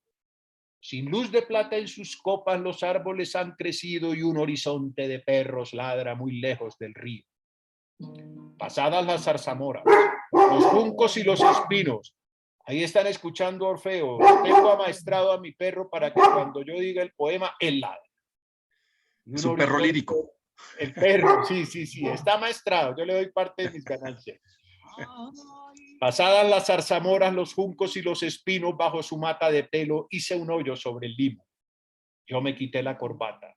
Sin luz de plata en sus copas los árboles han crecido y un horizonte de perros ladra muy lejos del río. Pasadas las zarzamoras, los juncos y los espinos, ahí están escuchando a Orfeo. Tengo amaestrado a mi perro para que cuando yo diga el poema, él ladre. Es un perro lírico. El perro, sí, está amaestrado. Yo le doy parte de mis ganancias. Pasadas las zarzamoras, los juncos y los espinos, bajo su mata de pelo hice un hoyo sobre el limo. Yo me quité la corbata,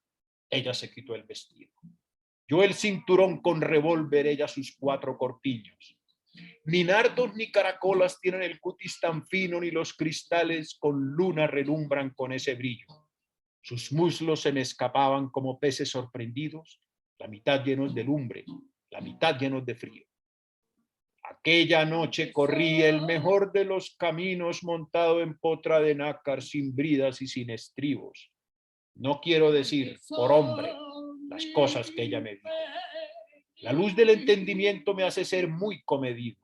ella se quitó el vestido. Yo el cinturón con revólver, ella sus 4 corpiños. Ni nardos ni caracolas tienen el cutis tan fino, ni los cristales con luna relumbran con ese brillo. Sus muslos se me escapaban como peces sorprendidos, la mitad llenos de lumbre, la mitad llenos de frío. Aquella noche corrí el mejor de los caminos montado en potra de nácar, sin bridas y sin estribos. No quiero decir, por hombre, las cosas que ella me dijo. La luz del entendimiento me hace ser muy comedido.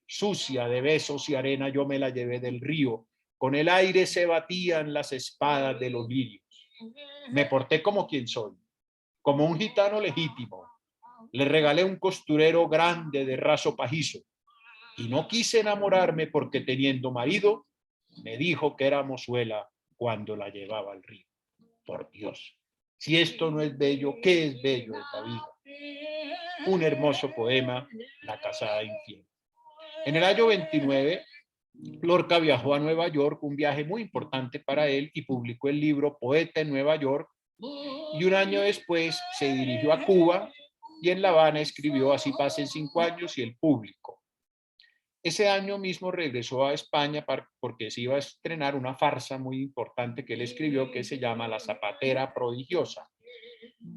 Sucia de besos y arena yo me la llevé del río. Con el aire se batían las espadas de los lirios. Me porté como quien soy, como un gitano legítimo. Le regalé un costurero grande de raso pajizo. Y no quise enamorarme porque teniendo marido, me dijo que era mozuela cuando la llevaba al río. Por Dios, si esto no es bello, ¿qué es bello en la vida? Un hermoso poema, La casada infiel. En el año 29, Lorca viajó a Nueva York, un viaje muy importante para él, y publicó el libro Poeta en Nueva York. Y un año después se dirigió a Cuba y en La Habana escribió Así pasen 5 años y el público. Ese año mismo regresó a España porque se iba a estrenar una farsa muy importante que él escribió que se llama La zapatera prodigiosa.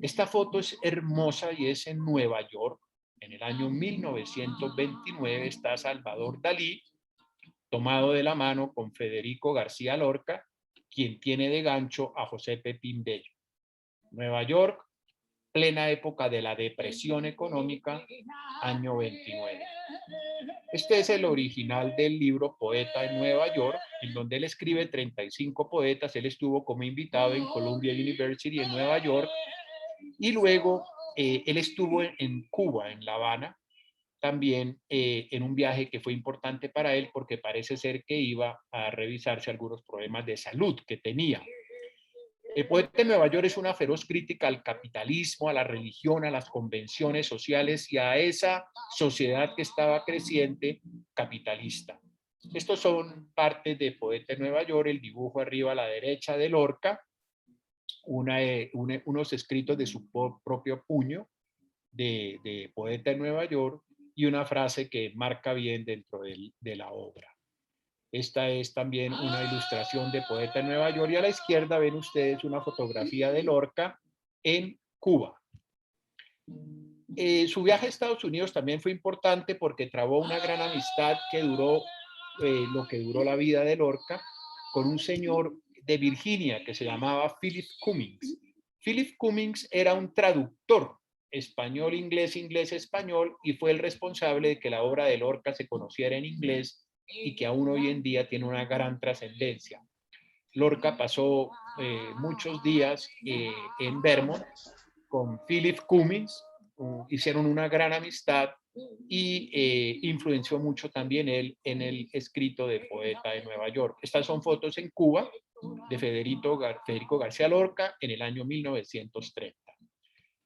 Esta foto es hermosa y es en Nueva York. En el año 1929 está Salvador Dalí, tomado de la mano con Federico García Lorca, quien tiene de gancho a José Pepín Bello. Nueva York, plena época de la depresión económica, año 29. Este es el original del libro Poeta en Nueva York, en donde él escribe 35 poetas. Él estuvo como invitado en Columbia University en Nueva York y luego él estuvo en Cuba, en La Habana, también en un viaje que fue importante para él porque parece ser que iba a revisarse algunos problemas de salud que tenía. El Poeta de Nueva York es una feroz crítica al capitalismo, a la religión, a las convenciones sociales y a esa sociedad que estaba creciente capitalista. Estos son partes de Poeta de Nueva York, el dibujo arriba a la derecha de Lorca, unos escritos de su propio puño de Poeta de Nueva York y una frase que marca bien dentro de la obra. Esta es también una ilustración de Poeta en Nueva York y a la izquierda ven ustedes una fotografía de Lorca en Cuba. Su viaje a Estados Unidos también fue importante porque trabó una gran amistad que duró lo que duró la vida de Lorca con un señor de Virginia que se llamaba Philip Cummings. Philip Cummings era un traductor español-inglés, inglés-español y fue el responsable de que la obra de Lorca se conociera en inglés y que aún hoy en día tiene una gran trascendencia. Lorca pasó muchos días en Vermont con Philip Cummings, hicieron una gran amistad y influenció mucho también él en el escrito de Poeta de Nueva York. Estas son fotos en Cuba de Federico García Lorca en el año 1930.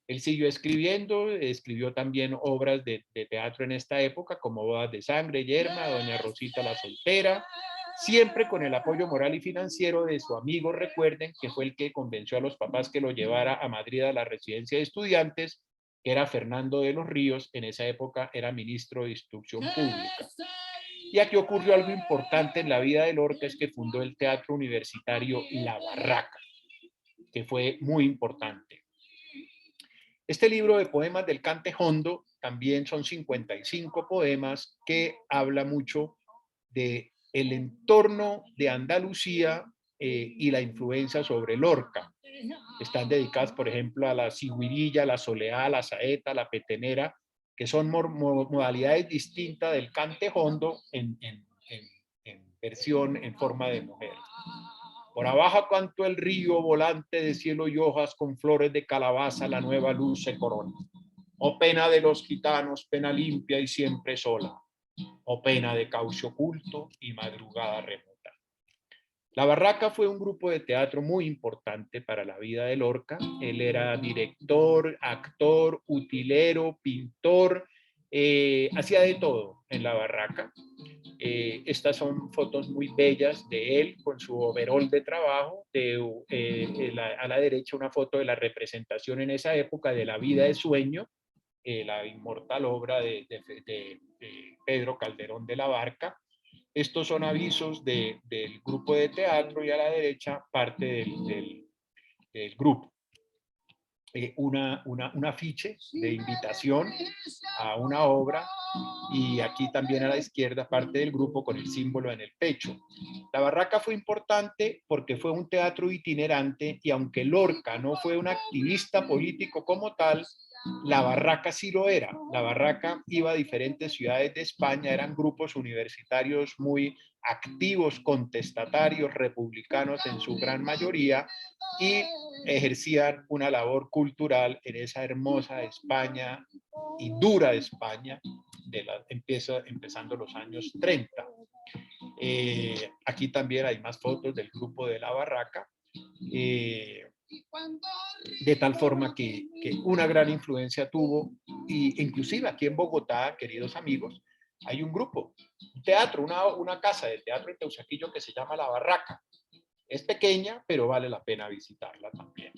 Él siguió escribiendo, escribió también obras de teatro en esta época, como Bodas de Sangre, Yerma, Doña Rosita la Soltera, siempre con el apoyo moral y financiero de su amigo, recuerden, que fue el que convenció a los papás que lo llevara a Madrid a la residencia de estudiantes, que era Fernando de los Ríos, en esa época era ministro de Instrucción Pública. Y aquí ocurrió algo importante en la vida de Lorca, es que fundó el teatro universitario La Barraca, que fue muy importante. Este libro de poemas del Cante Hondo también son 55 poemas que habla mucho de el entorno de Andalucía y la influencia sobre Lorca. Están dedicadas, por ejemplo, a la cigüirilla, la soleá, la saeta, la petenera, que son modalidades distintas del Cante Hondo en versión en forma de mujer. Por abajo cantó el río, volante de cielo y hojas, con flores de calabaza la nueva luz se corona. Oh pena de los gitanos, pena limpia y siempre sola. Oh pena de cauce oculto y madrugada remota. La Barraca fue un grupo de teatro muy importante para la vida de Lorca. Él era director, actor, utilero, pintor, hacía de todo en La Barraca. Estas son fotos muy bellas de él con su overol de trabajo. A la derecha una foto de la representación en esa época de La vida de sueño, la inmortal obra de Pedro Calderón de la Barca. Estos son avisos del grupo de teatro y a la derecha parte del grupo. Un afiche de invitación a una obra y aquí también a la izquierda parte del grupo con el símbolo en el pecho. La Barraca fue importante porque fue un teatro itinerante y aunque Lorca no fue un activista político como tal, La Barraca sí lo era. La Barraca iba a diferentes ciudades de España, eran grupos universitarios muy activos, contestatarios, republicanos en su gran mayoría, y ejercían una labor cultural en esa hermosa España y dura España, empezando los años 30. Aquí también hay más fotos del grupo de La Barraca. De tal forma que una gran influencia tuvo, y inclusive aquí en Bogotá, queridos amigos, hay un grupo, un teatro, una casa de teatro en Teusaquillo que se llama La Barraca. Es pequeña, pero vale la pena visitarla también.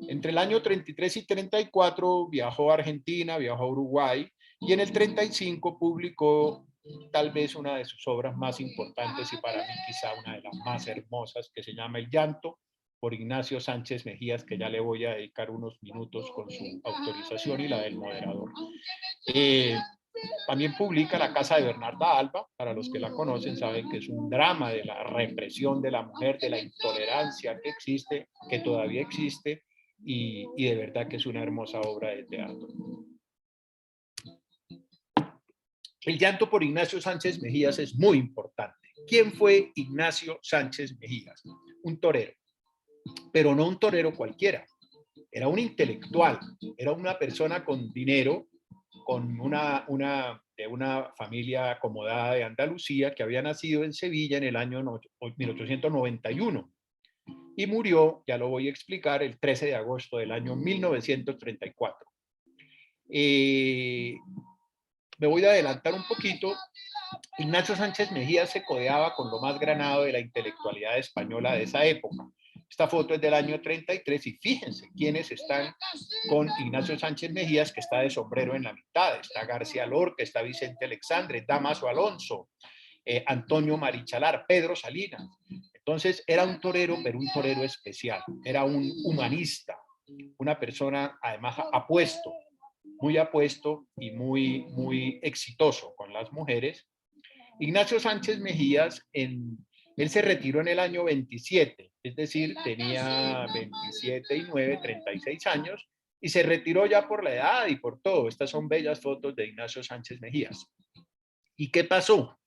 Entre el año 33 y 34 viajó a Argentina, viajó a Uruguay, y en el 35 publicó tal vez una de sus obras más importantes y para mí quizá una de las más hermosas, que se llama El llanto, por Ignacio Sánchez Mejías, que ya le voy a dedicar unos minutos con su autorización y la del moderador. También publica La casa de Bernarda Alba. Para los que la conocen saben que es un drama de la represión de la mujer, de la intolerancia que existe, que todavía existe, y de verdad que es una hermosa obra de teatro. El llanto por Ignacio Sánchez Mejías es muy importante. ¿Quién fue Ignacio Sánchez Mejías? Un torero, pero no un torero cualquiera. Era un intelectual, era una persona con dinero, con de una familia acomodada de Andalucía, que había nacido en Sevilla en el año 1891 y murió, ya lo voy a explicar, el 13 de agosto del año 1934. Me voy a adelantar un poquito. Ignacio Sánchez Mejías se codeaba con lo más granado de la intelectualidad española de esa época. Esta foto es del año 33 y fíjense quiénes están con Ignacio Sánchez Mejías, que está de sombrero en la mitad. Está García Lorca, está Vicente Alexandre, Damaso Alonso, Antonio Marichalar, Pedro Salinas. Entonces era un torero, pero un torero especial. Era un humanista, una persona además apuesto, muy apuesto y muy exitoso con las mujeres. Ignacio Sánchez Mejías, él se retiró en el año 27, es decir, tenía 27 y 9, 36 años, y se retiró ya por la edad y por todo. Estas son bellas fotos de Ignacio Sánchez Mejías. ¿Y qué pasó?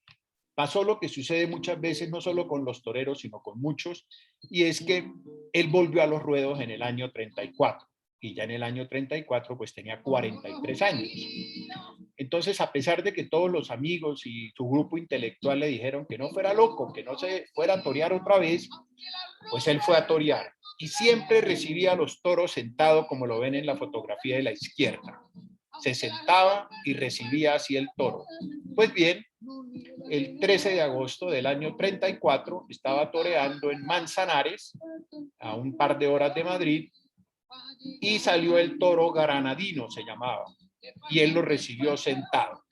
Pasó lo que sucede muchas veces, no solo con los toreros, sino con muchos, y es que él volvió a los ruedos en el año 34, y ya en el año 34 pues tenía 43 años. Entonces, a pesar de que todos los amigos y su grupo intelectual le dijeron que no fuera loco, que no se fuera a torear otra vez, pues él fue a torear. Y siempre recibía a los toros sentado, como lo ven en la fotografía de la izquierda. Se sentaba y recibía así el toro. Pues bien, el 13 de agosto del año 34 estaba toreando en Manzanares, a un par de horas de Madrid, y salió el toro Granadino, se llamaba, y él lo recibió sentado.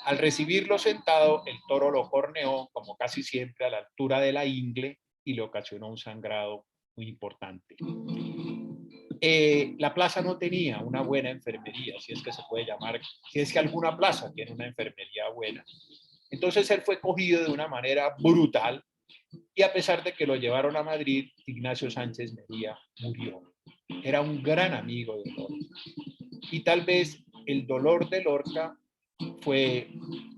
Al recibirlo sentado, el toro lo corneó, como casi siempre, a la altura de la ingle y le ocasionó un sangrado muy importante. La plaza no tenía una buena enfermería, si es que se puede llamar, si es que alguna plaza tiene una enfermería buena. Entonces él fue cogido de una manera brutal y a pesar de que lo llevaron a Madrid, Ignacio Sánchez Mejías murió. Era un gran amigo de Lorca. Y tal vez el dolor de Lorca fue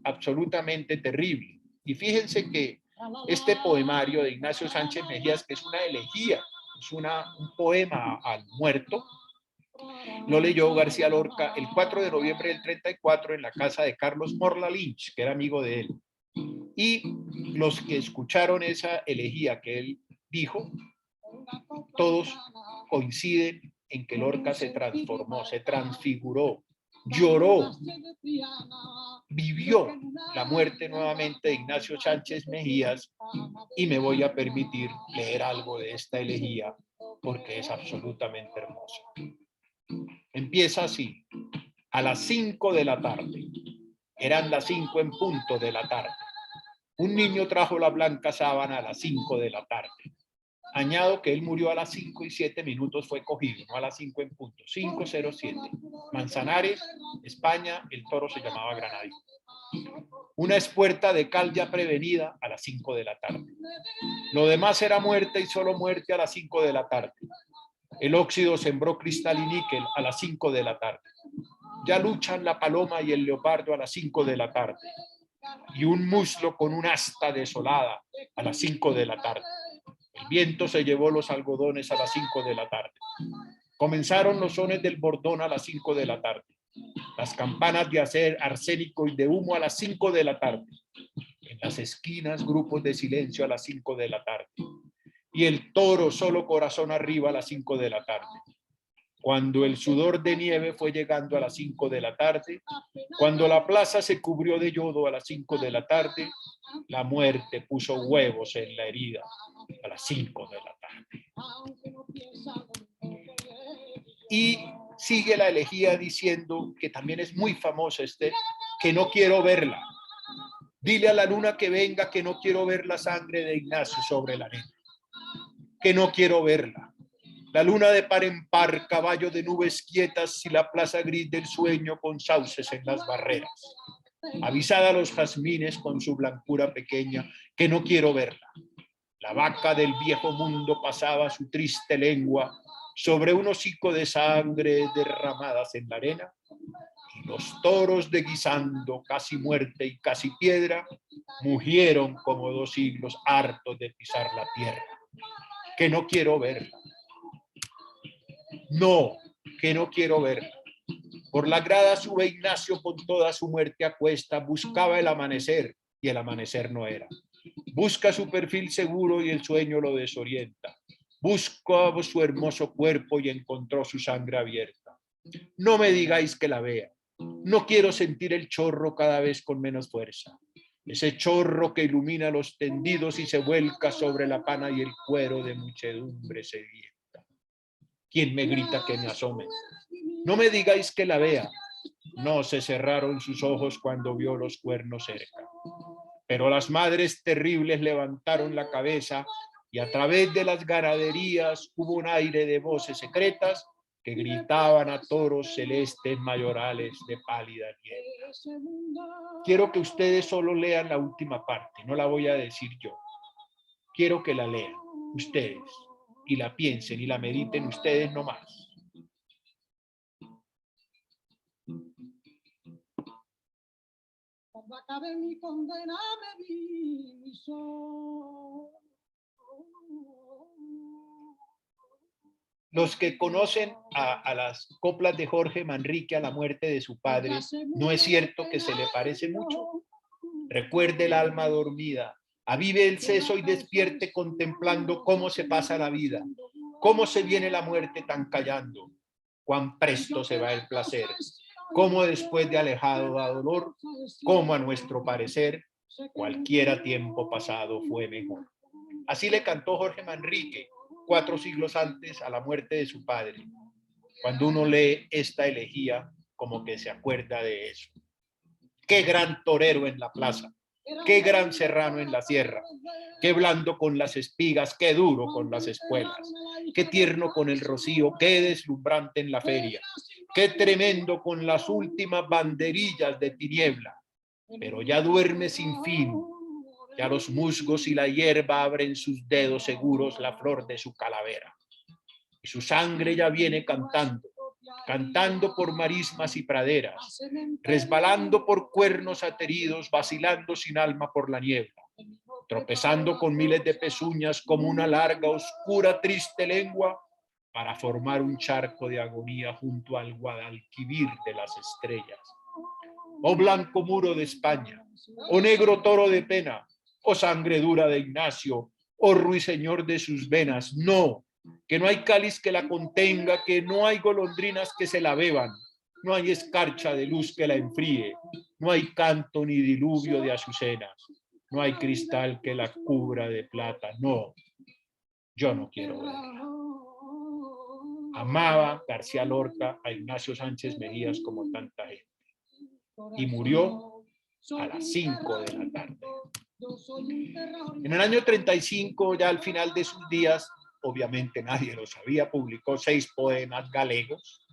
absolutamente terrible. Y fíjense que este poemario de Ignacio Sánchez Mejías, que es una elegía, es un poema al muerto, lo leyó García Lorca el 4 de noviembre del 34 en la casa de Carlos Morla Lynch, que era amigo de él. Y los que escucharon esa elegía que él dijo, todos coinciden en que Lorca se transformó, se transfiguró, lloró, vivió la muerte nuevamente de Ignacio Sánchez Mejías, y me voy a permitir leer algo de esta elegía porque es absolutamente hermosa. Empieza así: a las 5 de la tarde, eran las 5 en punto de la tarde, un niño trajo la blanca sábana a las 5 de la tarde. Añado que él murió a las 5:07, fue cogido, no a las 5 en punto, 5:07. Manzanares, España, el toro se llamaba Granadillo. Una espuerta de cal ya prevenida a las 5 de la tarde. Lo demás era muerte y solo muerte a las 5 de la tarde. El óxido sembró cristal y níquel a las 5 de la tarde. Ya luchan la paloma y el leopardo a las 5 de la tarde. Y un muslo con un asta desolada a las 5 de la tarde. El viento se llevó los algodones a las 5 de la tarde. Comenzaron los sones del bordón a las 5 de la tarde. Las campanas de arsénico y de humo a las 5 de la tarde. En las esquinas, grupos de silencio a las 5 de la tarde. Y el toro solo corazón arriba a las 5 de la tarde. Cuando el sudor de nieve fue llegando a las 5 de la tarde, cuando la plaza se cubrió de yodo a las 5 de la tarde, la muerte puso huevos en la herida a las 5 de la tarde. Y sigue la elegía diciendo, que también es muy famosa que no quiero verla. Dile a la luna que venga, que no quiero ver la sangre de Ignacio sobre la arena. Que no quiero verla. La luna de par en par, caballo de nubes quietas y la plaza gris del sueño con sauces en las barreras. Avisada a los jazmines con su blancura pequeña, que no quiero verla. La vaca del viejo mundo pasaba su triste lengua sobre un hocico de sangre derramadas en la arena, y los toros de guisando, casi muerte y casi piedra, mugieron como 2 siglos hartos de pisar la tierra. Que no quiero verla. No, que no quiero verla. Por la grada sube Ignacio con toda su muerte a cuesta, buscaba el amanecer y el amanecer no era. Busca su perfil seguro y el sueño lo desorienta. Buscó su hermoso cuerpo y encontró su sangre abierta. No me digáis que la vea. No quiero sentir el chorro cada vez con menos fuerza. Ese chorro que ilumina los tendidos y se vuelca sobre la pana y el cuero de muchedumbre sedienta. ¿Quién me grita que me asome? No me digáis que la vea. No se cerraron sus ojos cuando vio los cuernos cerca. Pero las madres terribles levantaron la cabeza y a través de las ganaderías hubo un aire de voces secretas que gritaban a toros celestes mayorales de pálida niebla. Quiero que ustedes solo lean la última parte, no la voy a decir yo. Quiero que la lean ustedes y la piensen y la mediten ustedes nomás. Cuando acabe mi condena me vi mi sol. Los que conocen a las coplas de Jorge Manrique a la muerte de su padre, ¿no es cierto que se le parece mucho? Recuerde el alma dormida, avive el seso y despierte contemplando cómo se pasa la vida, cómo se viene la muerte tan callando, cuán presto se va el placer, cómo después de alejado da dolor, cómo a nuestro parecer cualquiera tiempo pasado fue mejor. Así le cantó Jorge Manrique 4 siglos antes a la muerte de su padre. Cuando uno lee esta elegía, como que se acuerda de eso. Qué gran torero en la plaza, qué gran serrano en la sierra, qué blando con las espigas, qué duro con las espuelas, qué tierno con el rocío, qué deslumbrante en la feria, qué tremendo con las últimas banderillas de tiniebla. Pero ya duerme sin fin. Ya los musgos y la hierba abren sus dedos seguros la flor de su calavera. Y su sangre ya viene cantando, cantando por marismas y praderas, resbalando por cuernos ateridos, vacilando sin alma por la niebla. tropezando con miles de pezuñas como una larga, oscura, triste lengua, para formar un charco de agonía junto al Guadalquivir de las estrellas. Oh blanco muro de España, oh negro toro de pena, oh sangre dura de Ignacio, oh ruiseñor de sus venas, no, que no hay cáliz que la contenga, que no hay golondrinas que se la beban, no hay escarcha de luz que la enfríe, no hay canto ni diluvio de azucenas, no hay cristal que la cubra de plata, no, yo no quiero verla. Amaba García Lorca a Ignacio Sánchez Mejías como tanta gente y murió a las 5 de la tarde. En el año 35, ya al final de sus días, obviamente nadie lo sabía, publicó 6 poemas galegos,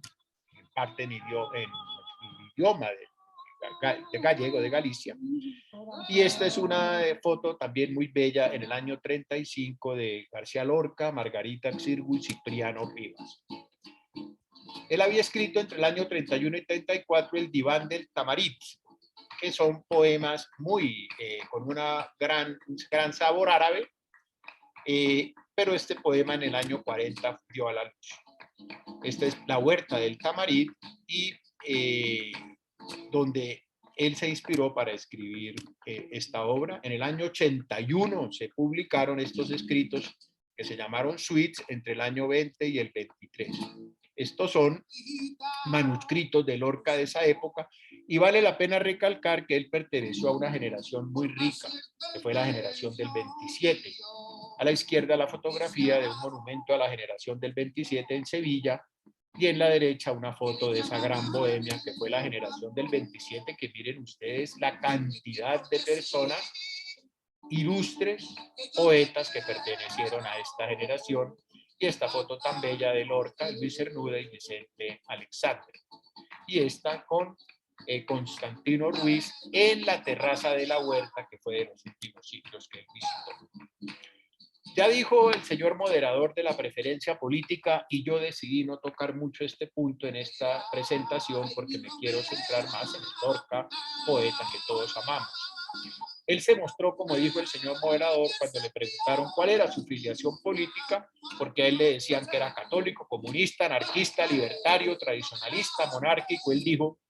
en parte en idioma de gallego de Galicia. Y esta es una foto también muy bella en el año 35 de García Lorca, Margarita Xirgu y Cipriano Rivas. Él había escrito entre el año 31 y 34 el Diván del Tamarit, que son poemas muy con un gran sabor árabe, pero este poema en el año 40 dio a la luz. Esta es La Huerta del Tamarit, y donde él se inspiró para escribir esta obra. En el año 81 se publicaron estos escritos que se llamaron suites entre el año 20 y el 23. Estos son manuscritos de Lorca de esa época, y vale la pena recalcar que él perteneció a una generación muy rica, que fue la generación del 27. A la izquierda la fotografía de un monumento a la generación del 27 en Sevilla, y en la derecha una foto de esa gran bohemia que fue la generación del 27, que miren ustedes la cantidad de personas ilustres, poetas que pertenecieron a esta generación, y esta foto tan bella de Lorca, Luis Cernuda y Vicente Alexandre, y esta con Constantino Ruiz en la terraza de la Huerta, que fue de los últimos sitios que él visitó. Ya dijo el señor moderador de la preferencia política, y yo decidí no tocar mucho este punto en esta presentación porque me quiero centrar más en el Lorca, poeta que todos amamos. Él se mostró, como dijo el señor moderador, cuando le preguntaron cuál era su filiación política, porque a él le decían que era católico, comunista, anarquista, libertario, tradicionalista, monárquico. Él dijo: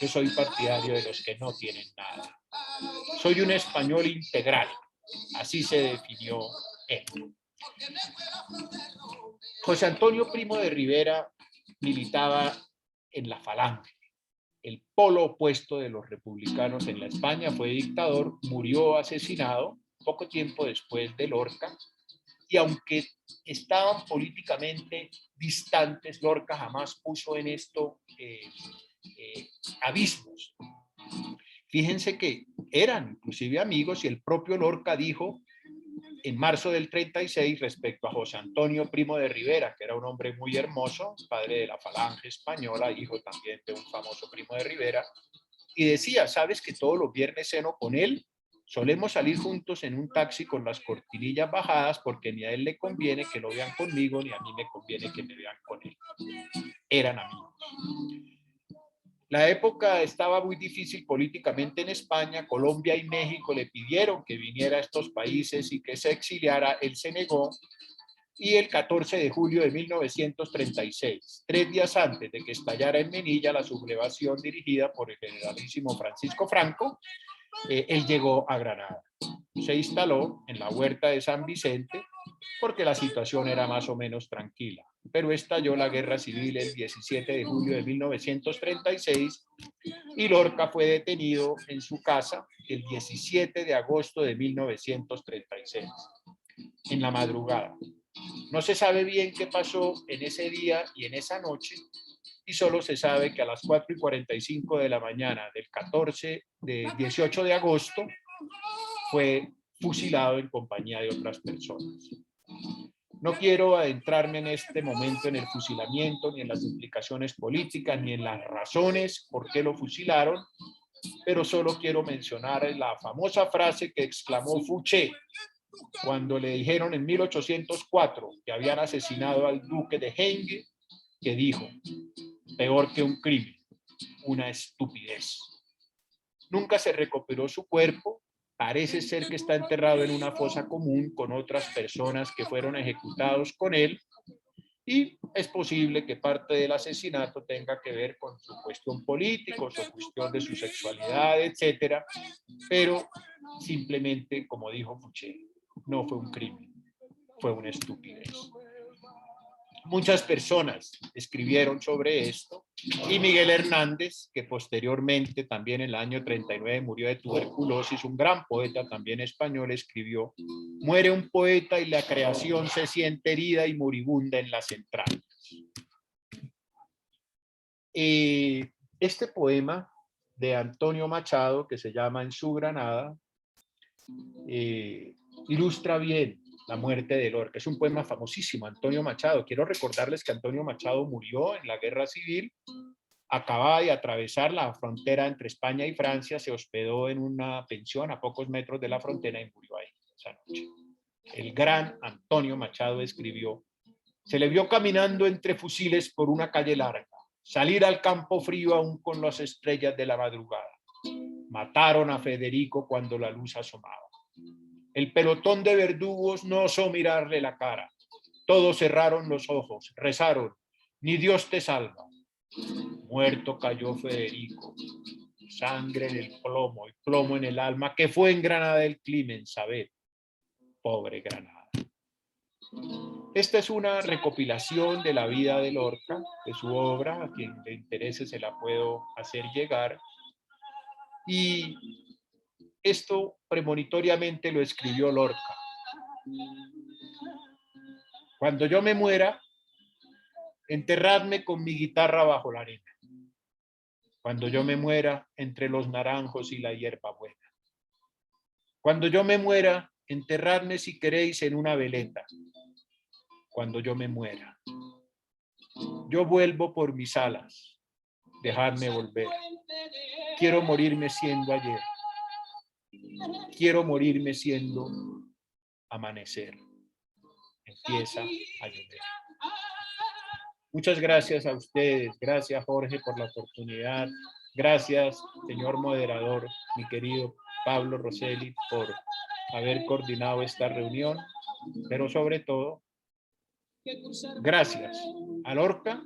yo soy partidario de los que no tienen nada. Soy un español integral. Así se definió él. José Antonio Primo de Rivera militaba en la Falange, el polo opuesto de los republicanos en la España. Fue dictador, murió asesinado poco tiempo después de Lorca, y aunque estaban políticamente distantes, Lorca jamás puso en esto abismos. Fíjense que eran inclusive amigos, y el propio Lorca dijo en marzo del 36 respecto a José Antonio Primo de Rivera, que era un hombre muy hermoso, padre de la Falange española, hijo también de un famoso Primo de Rivera, y decía: sabes que todos los viernes ceno con él, solemos salir juntos en un taxi con las cortinillas bajadas, porque ni a él le conviene que lo vean conmigo, ni a mí me conviene que me vean con él. Eran amigos. La época estaba muy difícil políticamente en España. Colombia y México le pidieron que viniera a estos países y que se exiliara. Él se negó, y el 14 de julio de 1936, 3 días antes de que estallara en Melilla la sublevación dirigida por el generalísimo Francisco Franco, él llegó a Granada. Se instaló en la Huerta de San Vicente porque la situación era más o menos tranquila. Pero estalló la guerra civil el 17 de julio de 1936, y Lorca fue detenido en su casa el 17 de agosto de 1936, en la madrugada. No se sabe bien qué pasó en ese día y en esa noche, y solo se sabe que a las 4:45 de la mañana del 18 de agosto fue fusilado en compañía de otras personas. No quiero adentrarme en este momento en el fusilamiento, ni en las implicaciones políticas, ni en las razones por qué lo fusilaron, pero solo quiero mencionar la famosa frase que exclamó Fouché cuando le dijeron en 1804 que habían asesinado al duque de Henge, que dijo: peor que un crimen, una estupidez. Nunca se recuperó su cuerpo. parece ser que está enterrado en una fosa común con otras personas que fueron ejecutados con él, y es posible que parte del asesinato tenga que ver con su cuestión política, su cuestión de su sexualidad, etcétera, pero simplemente, como dijo Fouché, no fue un crimen, fue una estupidez. Muchas personas escribieron sobre esto, y Miguel Hernández, que posteriormente también en el año 39 murió de tuberculosis, un gran poeta también español, escribió: muere un poeta y la creación se siente herida y moribunda en las entrañas. Este poema de Antonio Machado, que se llama En su Granada, ilustra bien la muerte de Lorca. Es un poema famosísimo, Antonio Machado. Quiero recordarles que Antonio Machado murió en la Guerra Civil, acababa de atravesar la frontera entre España y Francia, se hospedó en una pensión a pocos metros de la frontera y murió ahí esa noche. El gran Antonio Machado escribió: se le vio caminando entre fusiles por una calle larga, salir al campo frío aún con las estrellas de la madrugada. Mataron a Federico cuando la luz asomaba. El pelotón de verdugos no osó mirarle la cara. Todos cerraron los ojos, rezaron: ni Dios te salva. Muerto cayó Federico, sangre en el plomo y plomo en el alma, que fue en Granada del crimen, saber, pobre Granada. Esta es una recopilación de la vida de Lorca, de su obra. A quien le interese se la puedo hacer llegar. Y esto premonitoriamente lo escribió Lorca: cuando yo me muera, enterradme con mi guitarra bajo la arena. Cuando yo me muera, entre los naranjos y la hierba buena. Cuando yo me muera, enterradme si queréis en una veleta. Cuando yo me muera, yo vuelvo por mis alas, dejadme volver. Quiero morirme siendo ayer. Quiero morirme siendo amanecer. Empieza a llover. Muchas gracias a ustedes. Gracias, Jorge, por la oportunidad. Gracias, señor moderador, mi querido Pablo Rosselli, por haber coordinado esta reunión. Pero sobre todo, gracias a Lorca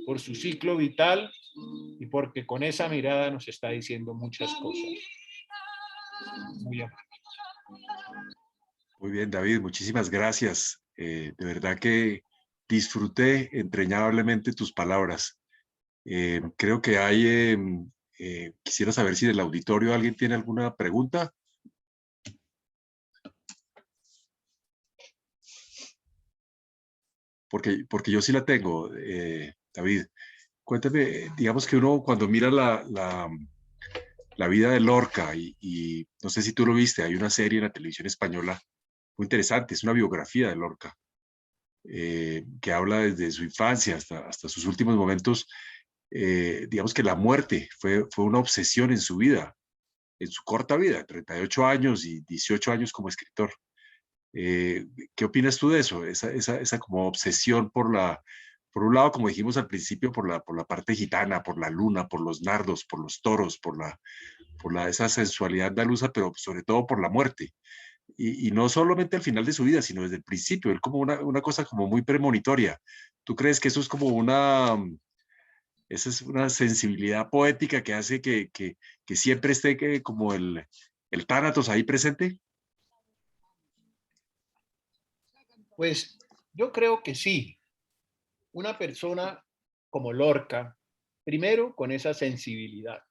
por su ciclo vital y porque con esa mirada nos está diciendo muchas cosas. Muy amable. Muy bien, David, muchísimas gracias. De verdad que disfruté entrañablemente tus palabras. Creo que quisiera saber si del auditorio alguien tiene alguna pregunta. Porque yo sí la tengo, David. Cuéntame, digamos que uno cuando mira la vida de Lorca, y no sé si tú lo viste, hay una serie en la televisión española muy interesante, es una biografía de Lorca, que habla desde su infancia hasta sus últimos momentos. Digamos que la muerte fue una obsesión en su vida, en su corta vida, 38 años y 18 años como escritor. ¿Qué opinas tú de eso? Esa como obsesión por un lado, como dijimos al principio, por la parte gitana, por la luna, por los nardos, por los toros, esa sensualidad andaluza, pero sobre todo por la muerte. Y no solamente al final de su vida, sino desde el principio, él como una cosa como muy premonitoria. ¿Tú crees que eso es como esa es una sensibilidad poética que hace que siempre esté como el Tánatos ahí presente? Pues yo creo que sí. Una persona como Lorca, primero con esa sensibilidad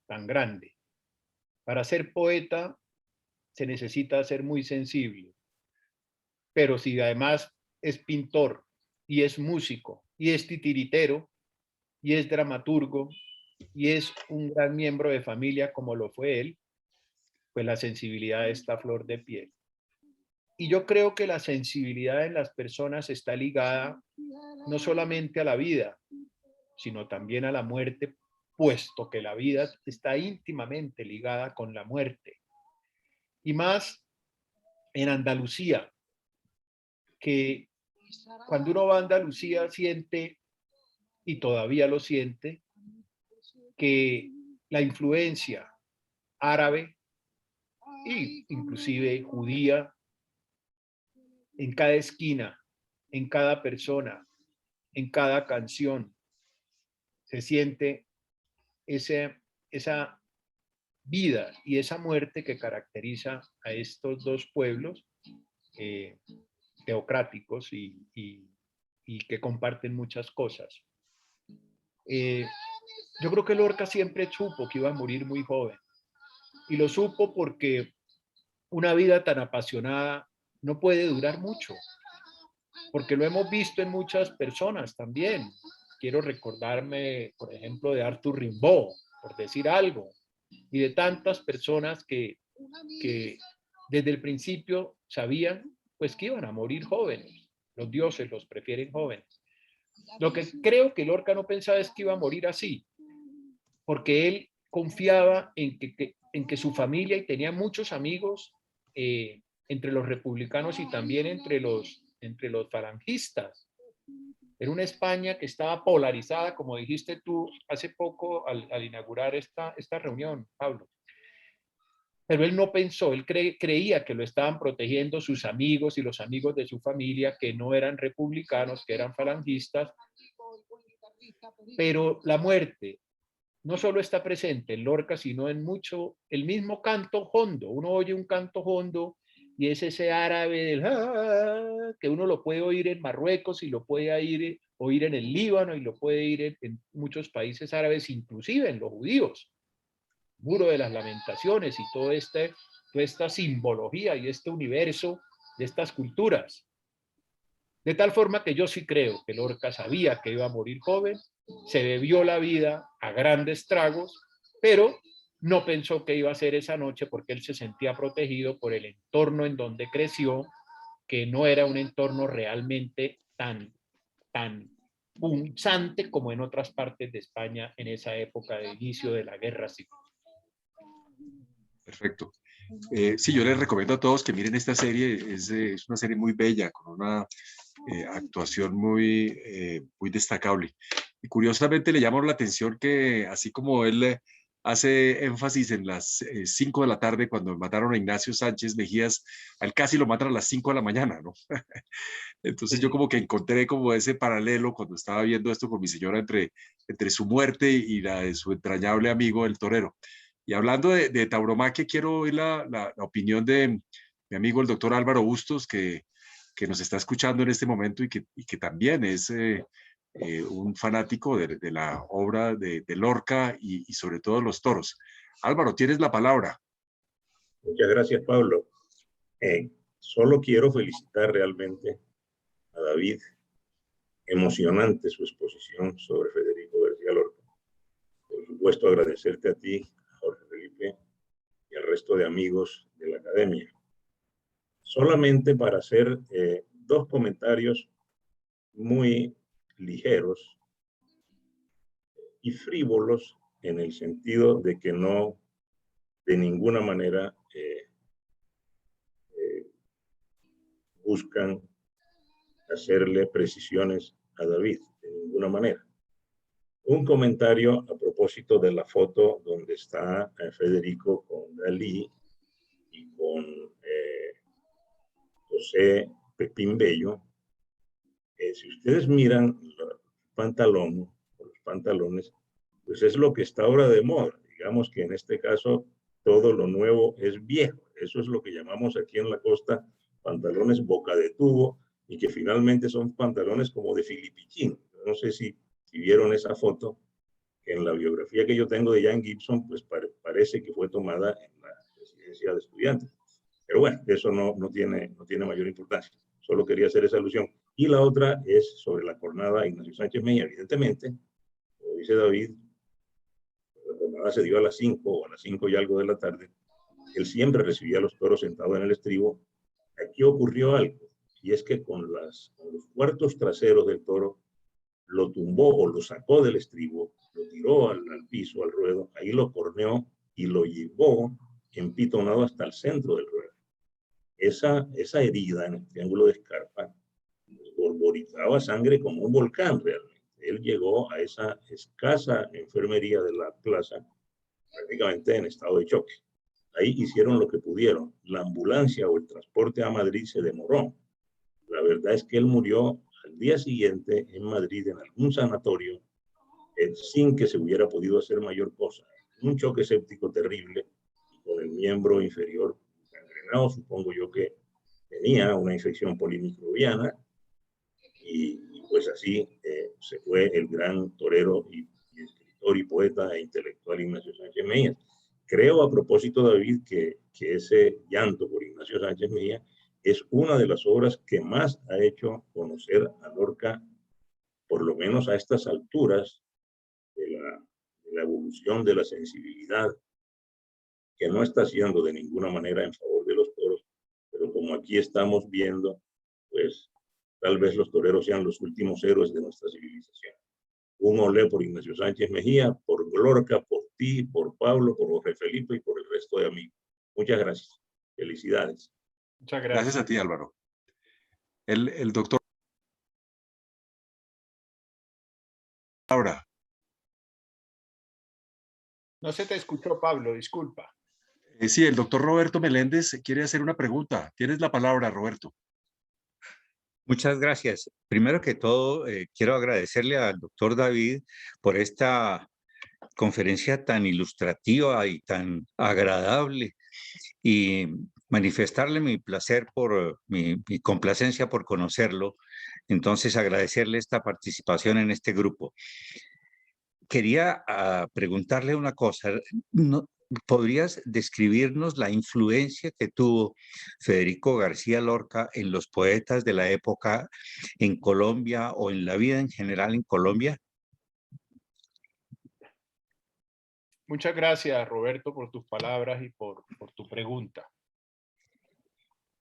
tan grande. Para ser poeta se necesita ser muy sensible, pero si además es pintor y es músico y es titiritero y es dramaturgo y es un gran miembro de familia como lo fue él, pues la sensibilidad está a flor de piel. Y yo creo que la sensibilidad en las personas está ligada no solamente a la vida, sino también a la muerte, puesto que la vida está íntimamente ligada con la muerte. Y más en Andalucía, que cuando uno va a Andalucía siente, y todavía lo siente, que la influencia árabe y inclusive judía, en cada esquina, en cada persona, en cada canción, se siente esa vida y esa muerte que caracteriza a estos dos pueblos teocráticos y que comparten muchas cosas. Yo creo que Lorca siempre supo que iba a morir muy joven, y lo supo porque una vida tan apasionada no puede durar mucho, porque lo hemos visto en muchas personas también. Quiero recordarme, por ejemplo, de Arthur Rimbaud, por decir algo, y de tantas personas que desde el principio sabían pues que iban a morir jóvenes. Los dioses los prefieren jóvenes. Lo que creo que Lorca no pensaba es que iba a morir así, porque él confiaba en que su familia, y tenía muchos amigos entre los republicanos y también entre los falangistas. Era una España que estaba polarizada, como dijiste tú hace poco al inaugurar esta reunión, Pablo. Pero él no pensó, él creía que lo estaban protegiendo sus amigos y los amigos de su familia, que no eran republicanos, que eran falangistas. Pero la muerte no solo está presente en Lorca, sino en mucho, el mismo canto hondo. Uno oye un canto hondo y es ese árabe del que uno lo puede oír en Marruecos y lo puede oír en el Líbano y lo puede oír en muchos países árabes, inclusive en los judíos. Muro de las Lamentaciones y toda esta simbología y este universo de estas culturas. De tal forma que yo sí creo que Lorca sabía que iba a morir joven, se bebió la vida a grandes tragos, pero no pensó que iba a ser esa noche, porque él se sentía protegido por el entorno en donde creció, que no era un entorno realmente tan punzante como en otras partes de España en esa época de inicio de la guerra civil. Perfecto. Sí, yo les recomiendo a todos que miren esta serie. Es una serie muy bella, con una actuación muy destacable. Y curiosamente le llamó la atención que, así como él hace énfasis en las 5 de la tarde, cuando mataron a Ignacio Sánchez Mejías, a él casi lo matan a las 5 de la mañana, ¿no? Entonces yo como que encontré como ese paralelo cuando estaba viendo esto con mi señora entre su muerte y la de su entrañable amigo, el torero. Y hablando de tauromaquia, quiero oír la opinión de mi amigo el doctor Álvaro Bustos, que nos está escuchando en este momento y que también es un fanático de la obra de Lorca y sobre todo los toros. Álvaro, tienes la palabra. Muchas gracias, Pablo. Solo quiero felicitar realmente a David. Emocionante su exposición sobre Federico García Lorca. Por supuesto, agradecerte a ti, a Jorge Felipe y al resto de amigos de la academia. Solamente para hacer dos comentarios muy ligeros y frívolos, en el sentido de que no de ninguna manera buscan hacerle precisiones a David, de ninguna manera. Un comentario a propósito de la foto donde está Federico con Dalí y con José Pepín Bello. Si ustedes miran los pantalones, pues es lo que está ahora de moda. Digamos que en este caso todo lo nuevo es viejo. Eso es lo que llamamos aquí en la costa pantalones boca de tubo, y que finalmente son pantalones como de filipichín. No sé si vieron esa foto, que en la biografía que yo tengo de Jan Gibson, pues parece que fue tomada en la residencia de estudiantes. Pero bueno, eso no tiene mayor importancia. Solo quería hacer esa alusión. Y la otra es sobre la jornada Ignacio Sánchez Mejía. Evidentemente, como dice David, la jornada se dio a las 5 o a las 5 y algo de la tarde. Él siempre recibía a los toros sentados en el estribo. Aquí ocurrió algo, y es que con los cuartos traseros del toro lo tumbó o lo sacó del estribo, lo tiró al piso, al ruedo, ahí lo corneó y lo llevó empitonado hasta el centro del ruedo. Esa herida en el triángulo de escarpa borborizaba sangre como un volcán realmente. Él llegó a esa escasa enfermería de la plaza prácticamente en estado de choque. ahí hicieron lo que pudieron. La ambulancia o el transporte a Madrid se demoró. La verdad es que él murió al día siguiente en Madrid, en algún sanatorio, sin que se hubiera podido hacer mayor cosa. Un choque séptico terrible, con el miembro inferior gangrenado, supongo yo que tenía una infección polimicrobiana, y pues así se fue el gran torero y escritor y poeta e intelectual Ignacio Sánchez Mejía. Creo, a propósito, David, que ese llanto por Ignacio Sánchez Mejía es una de las obras que más ha hecho conocer a Lorca, por lo menos a estas alturas de la evolución de la sensibilidad, que no está siendo de ninguna manera en favor de los toros, pero como aquí estamos viendo, pues tal vez los toreros sean los últimos héroes de nuestra civilización. Un olé por Ignacio Sánchez Mejía, por Lorca, por ti, por Pablo, por Jorge Felipe y por el resto de amigos. Muchas gracias. Felicidades. Muchas gracias. Gracias a ti, Álvaro. El doctor Laura. No se te escuchó, Pablo, disculpa. Sí, el doctor Roberto Meléndez quiere hacer una pregunta. Tienes la palabra, Roberto. Muchas gracias. Primero que todo, quiero agradecerle al doctor David por esta conferencia tan ilustrativa y tan agradable, y manifestarle mi placer por mi complacencia por conocerlo. Entonces, agradecerle esta participación en este grupo. Quería preguntarle una cosa. ¿Podrías describirnos la influencia que tuvo Federico García Lorca en los poetas de la época en Colombia, o en la vida en general en Colombia? Muchas gracias, Roberto, por tus palabras y por tu pregunta.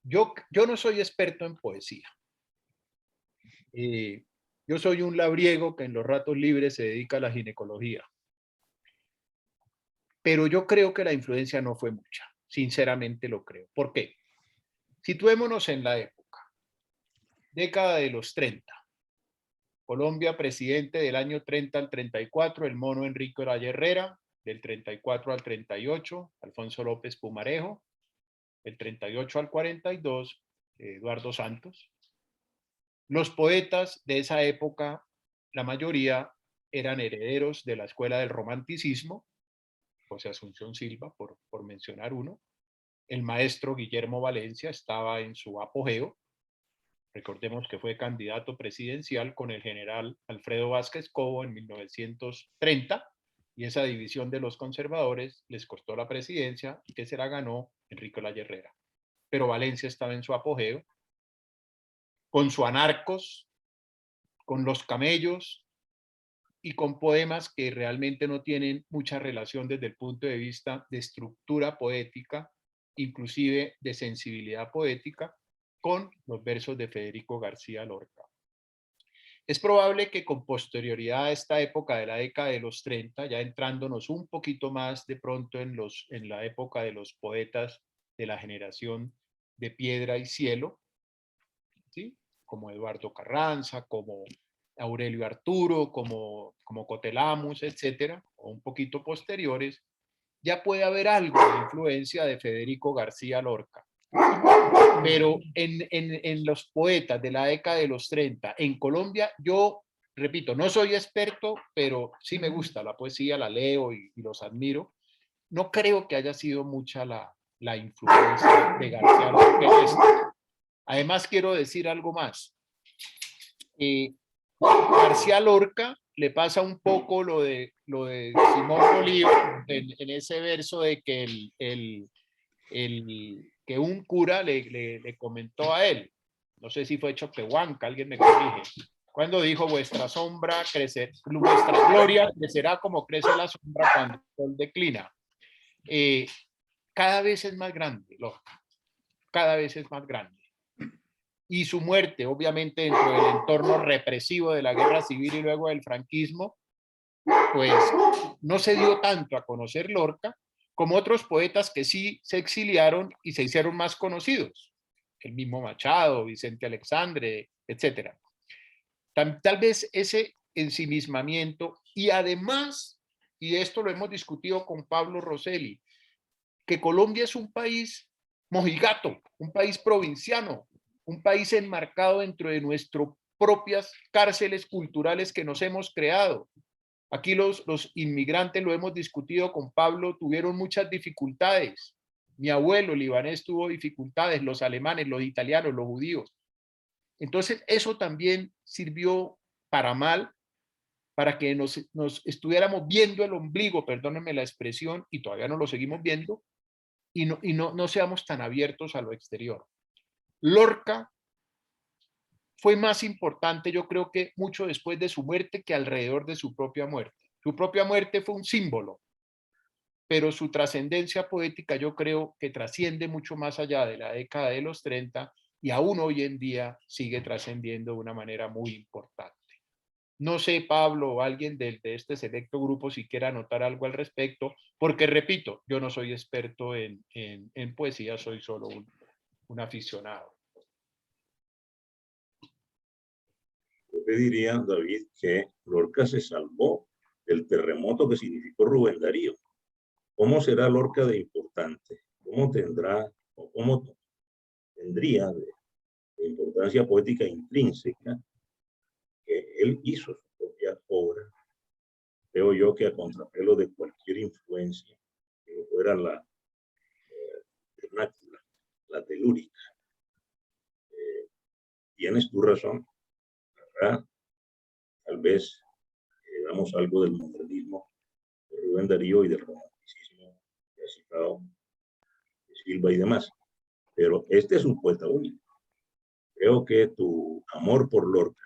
Yo no soy experto en poesía. Yo soy un labriego que en los ratos libres se dedica a la ginecología. Pero yo creo que la influencia no fue mucha. Sinceramente lo creo. ¿Por qué? Situémonos en la época. Década de los 30. Colombia, presidente del año 30 al 34, el mono Enrique Olaya Herrera. Del 34 al 38, Alfonso López Pumarejo. Del 38 al 42, Eduardo Santos. Los poetas de esa época, la mayoría eran herederos de la escuela del romanticismo, José Asunción Silva, por mencionar uno. El maestro Guillermo Valencia estaba en su apogeo. Recordemos que fue candidato presidencial con el general Alfredo Vázquez Cobo en 1930, y esa división de los conservadores les costó la presidencia, que se la ganó Enrique Olaya Herrera. Pero Valencia estaba en su apogeo, con su Anarcos, con Los Camellos, y con poemas que realmente no tienen mucha relación desde el punto de vista de estructura poética, inclusive de sensibilidad poética, con los versos de Federico García Lorca. Es probable que con posterioridad a esta época de la década de los 30, ya entrándonos un poquito más de pronto en la época de los poetas de la generación de Piedra y Cielo, ¿sí? Como Eduardo Carranza, como Aurelio Arturo, como Cotelamus, etcétera, o un poquito posteriores, ya puede haber algo de influencia de Federico García Lorca. Pero en los poetas de la década de los 30, en Colombia, yo, repito, no soy experto, pero sí me gusta la poesía, la leo y los admiro. No creo que haya sido mucha la influencia de García Lorca. Además, quiero decir algo más. García Lorca le pasa un poco lo de Simón Bolívar en ese verso de que que un cura le comentó a él, no sé si fue Choquehuanca, alguien me corrige, cuando dijo: vuestra sombra crecerá, vuestra gloria crecerá como crece la sombra cuando el sol declina. Cada vez es más grande, Lorca, cada vez es más grande. Y su muerte, obviamente, dentro del entorno represivo de la guerra civil y luego del franquismo, pues no se dio tanto a conocer Lorca como otros poetas que sí se exiliaron y se hicieron más conocidos. El mismo Machado, Vicente Alexandre, etc. Tal vez ese ensimismamiento, y además, y esto lo hemos discutido con Pablo Rosselli, que Colombia es un país mojigato, un país provinciano, un país enmarcado dentro de nuestras propias cárceles culturales que nos hemos creado. Aquí los inmigrantes, lo hemos discutido con Pablo, tuvieron muchas dificultades. Mi abuelo libanés tuvo dificultades, los alemanes, los italianos, los judíos. Entonces, eso también sirvió para mal, para que nos estuviéramos viendo el ombligo, perdónenme la expresión, y todavía no lo seguimos viendo, y no seamos tan abiertos a lo exterior. Lorca fue más importante, yo creo que mucho después de su muerte que alrededor de su propia muerte. Su propia muerte fue un símbolo, pero su trascendencia poética yo creo que trasciende mucho más allá de la década de los 30 y aún hoy en día sigue trascendiendo de una manera muy importante. No sé, Pablo o alguien de este selecto grupo si quiera anotar algo al respecto, porque repito, yo no soy experto en poesía, soy solo un aficionado. Yo te diría, David, que Lorca se salvó del terremoto que significó Rubén Darío. ¿Cómo será Lorca de importante? ¿Cómo tendrá o cómo tendría de importancia poética intrínseca que él hizo su propia obra? Creo yo que a contrapelo de cualquier influencia que fuera la vernácula, la telúrica. Tienes tu razón, ¿verdad? Tal vez damos algo del modernismo de Rubén Darío y del romanticismo que ha citado de Silva y demás. Pero este es un poeta único. Creo que tu amor por Lorca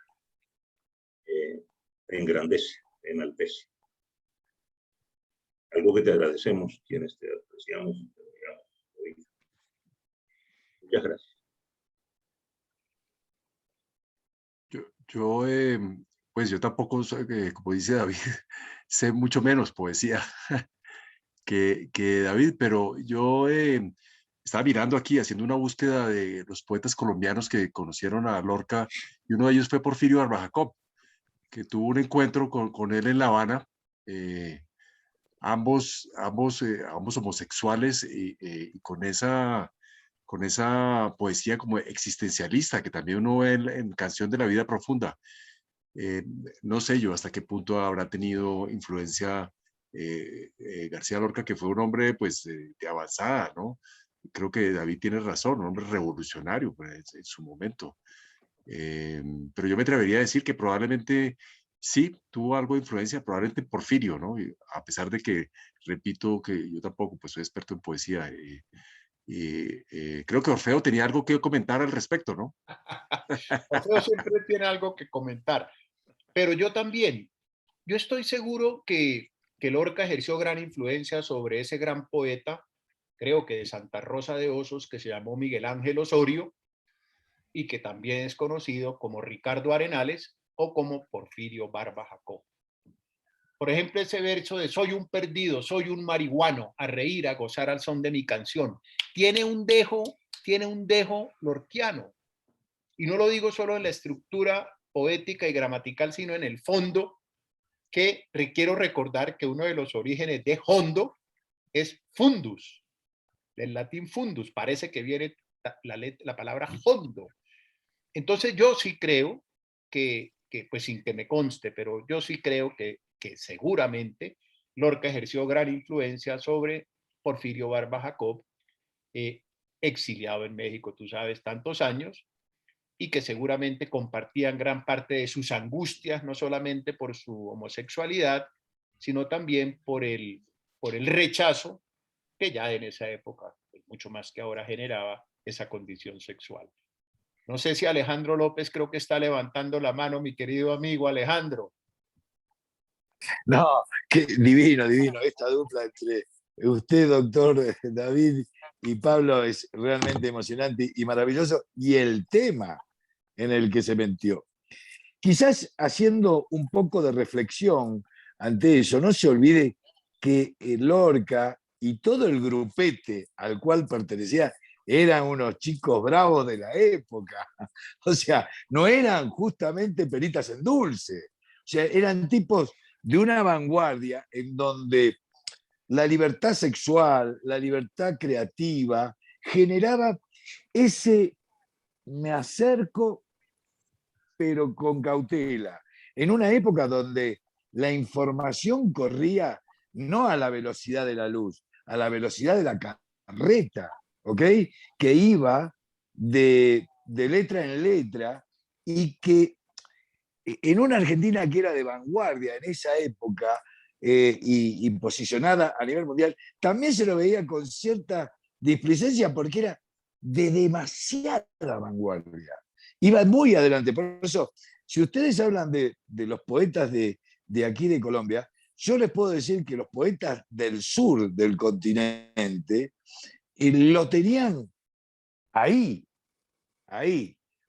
te engrandece, te enaltece. Algo que te agradecemos, quienes te apreciamos y te admiramos hoy. Muchas gracias. Pues yo tampoco, como dice David, sé mucho menos poesía que David, pero yo estaba mirando aquí, haciendo una búsqueda de los poetas colombianos que conocieron a Lorca, y uno de ellos fue Porfirio Barba Jacob, que tuvo un encuentro con él en La Habana, ambos homosexuales, y con esa poesía como existencialista que también uno ve en Canción de la Vida Profunda. No sé yo hasta qué punto habrá tenido influencia García Lorca, que fue un hombre pues de avanzada, ¿no? Creo que David tiene razón, un hombre revolucionario pues, en su momento. Pero yo me atrevería a decir que probablemente sí tuvo algo de influencia, probablemente Porfirio, ¿no? Y a pesar de que, repito, que yo tampoco pues soy experto en poesía. Creo que Orfeo tenía algo que comentar al respecto, ¿no? Orfeo siempre tiene algo que comentar, pero yo también. Yo estoy seguro que Lorca ejerció gran influencia sobre ese gran poeta, creo que de Santa Rosa de Osos, que se llamó Miguel Ángel Osorio, y que también es conocido como Ricardo Arenales o como Porfirio Barba Jacob. Por ejemplo, ese verso de soy un perdido, soy un marihuano, a reír, a gozar al son de mi canción, tiene un dejo lorquiano. Y no lo digo solo en la estructura poética y gramatical, sino en el fondo, que quiero recordar que uno de los orígenes de hondo es fundus, del latín fundus, parece que viene la palabra hondo. Entonces yo sí creo que, pues sin que me conste, pero yo sí creo que seguramente Lorca ejerció gran influencia sobre Porfirio Barba Jacob, exiliado en México, tú sabes, tantos años, y que seguramente compartían gran parte de sus angustias, no solamente por su homosexualidad, sino también por el rechazo que ya en esa época, pues mucho más que ahora, generaba esa condición sexual. No sé si Alejandro López creo que está levantando la mano, mi querido amigo Alejandro. No, qué divino, divino. Esta dupla entre usted, doctor David, y Pablo es realmente emocionante y maravilloso. Y el tema en el que se metió. Quizás haciendo un poco de reflexión ante eso, no se olvide que Lorca y todo el grupete al cual pertenecía eran unos chicos bravos de la época. O sea, no eran justamente peritas en dulce. O sea, eran tipos de una vanguardia en donde la libertad sexual, la libertad creativa, generaba ese me acerco, pero con cautela. En una época donde la información corría no a la velocidad de la luz, a la velocidad de la carreta, ¿ok? Que iba de letra en letra y que en una Argentina que era de vanguardia en esa época y posicionada a nivel mundial, también se lo veía con cierta displicencia porque era de demasiada vanguardia. Iba muy adelante. Por eso, si ustedes hablan de los poetas de aquí de Colombia, yo les puedo decir que los poetas del sur del continente lo tenían ahí.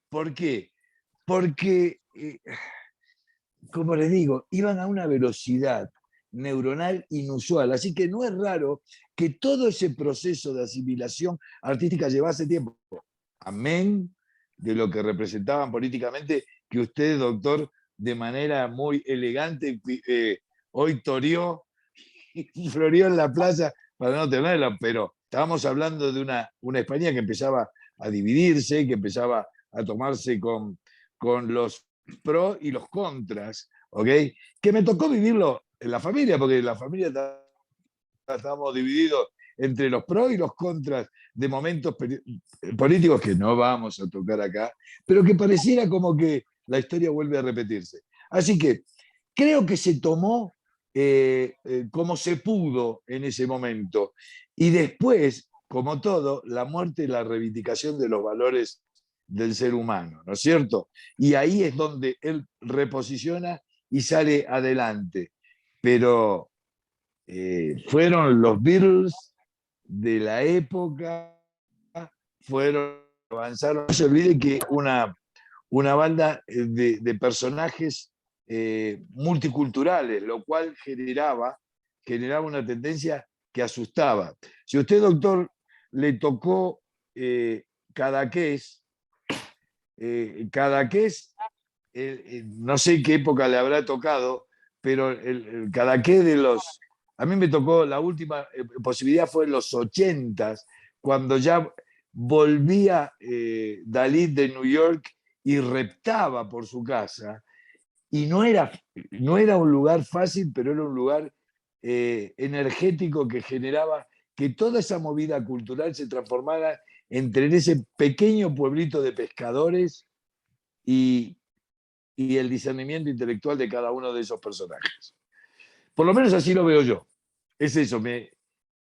¿Por qué? Porque, como les digo, iban a una velocidad neuronal inusual. Así que no es raro que todo ese proceso de asimilación artística llevase tiempo. Amén de lo que representaban políticamente, que usted, doctor, de manera muy elegante, hoy toreó y floreó en la plaza para no tenerla, pero estábamos hablando de una España que empezaba a dividirse, que empezaba a tomarse con los pros y los contras, ¿ok? Que me tocó vivirlo en la familia, porque en la familia estábamos divididos entre los pros y los contras de momentos políticos que no vamos a tocar acá, pero que pareciera como que la historia vuelve a repetirse. Así que creo que se tomó como se pudo en ese momento. Y después, como todo, la muerte y la reivindicación de los valores del ser humano, ¿no es cierto? Y ahí es donde él reposiciona y sale adelante. Pero fueron los Beatles de la época, avanzaron. No se olvide que una banda de personajes multiculturales, lo cual generaba una tendencia que asustaba. Si a usted, doctor, le tocó Cadaqués, no sé qué época le habrá tocado, pero el Cadaqués de los... A mí me tocó, la última posibilidad fue en los 80s, cuando ya volvía Dalí de New York y reptaba por su casa. Y no era un lugar fácil, pero era un lugar energético que generaba que toda esa movida cultural se transformara entre ese pequeño pueblito de pescadores y el discernimiento intelectual de cada uno de esos personajes. Por lo menos así lo veo yo. Es eso, mi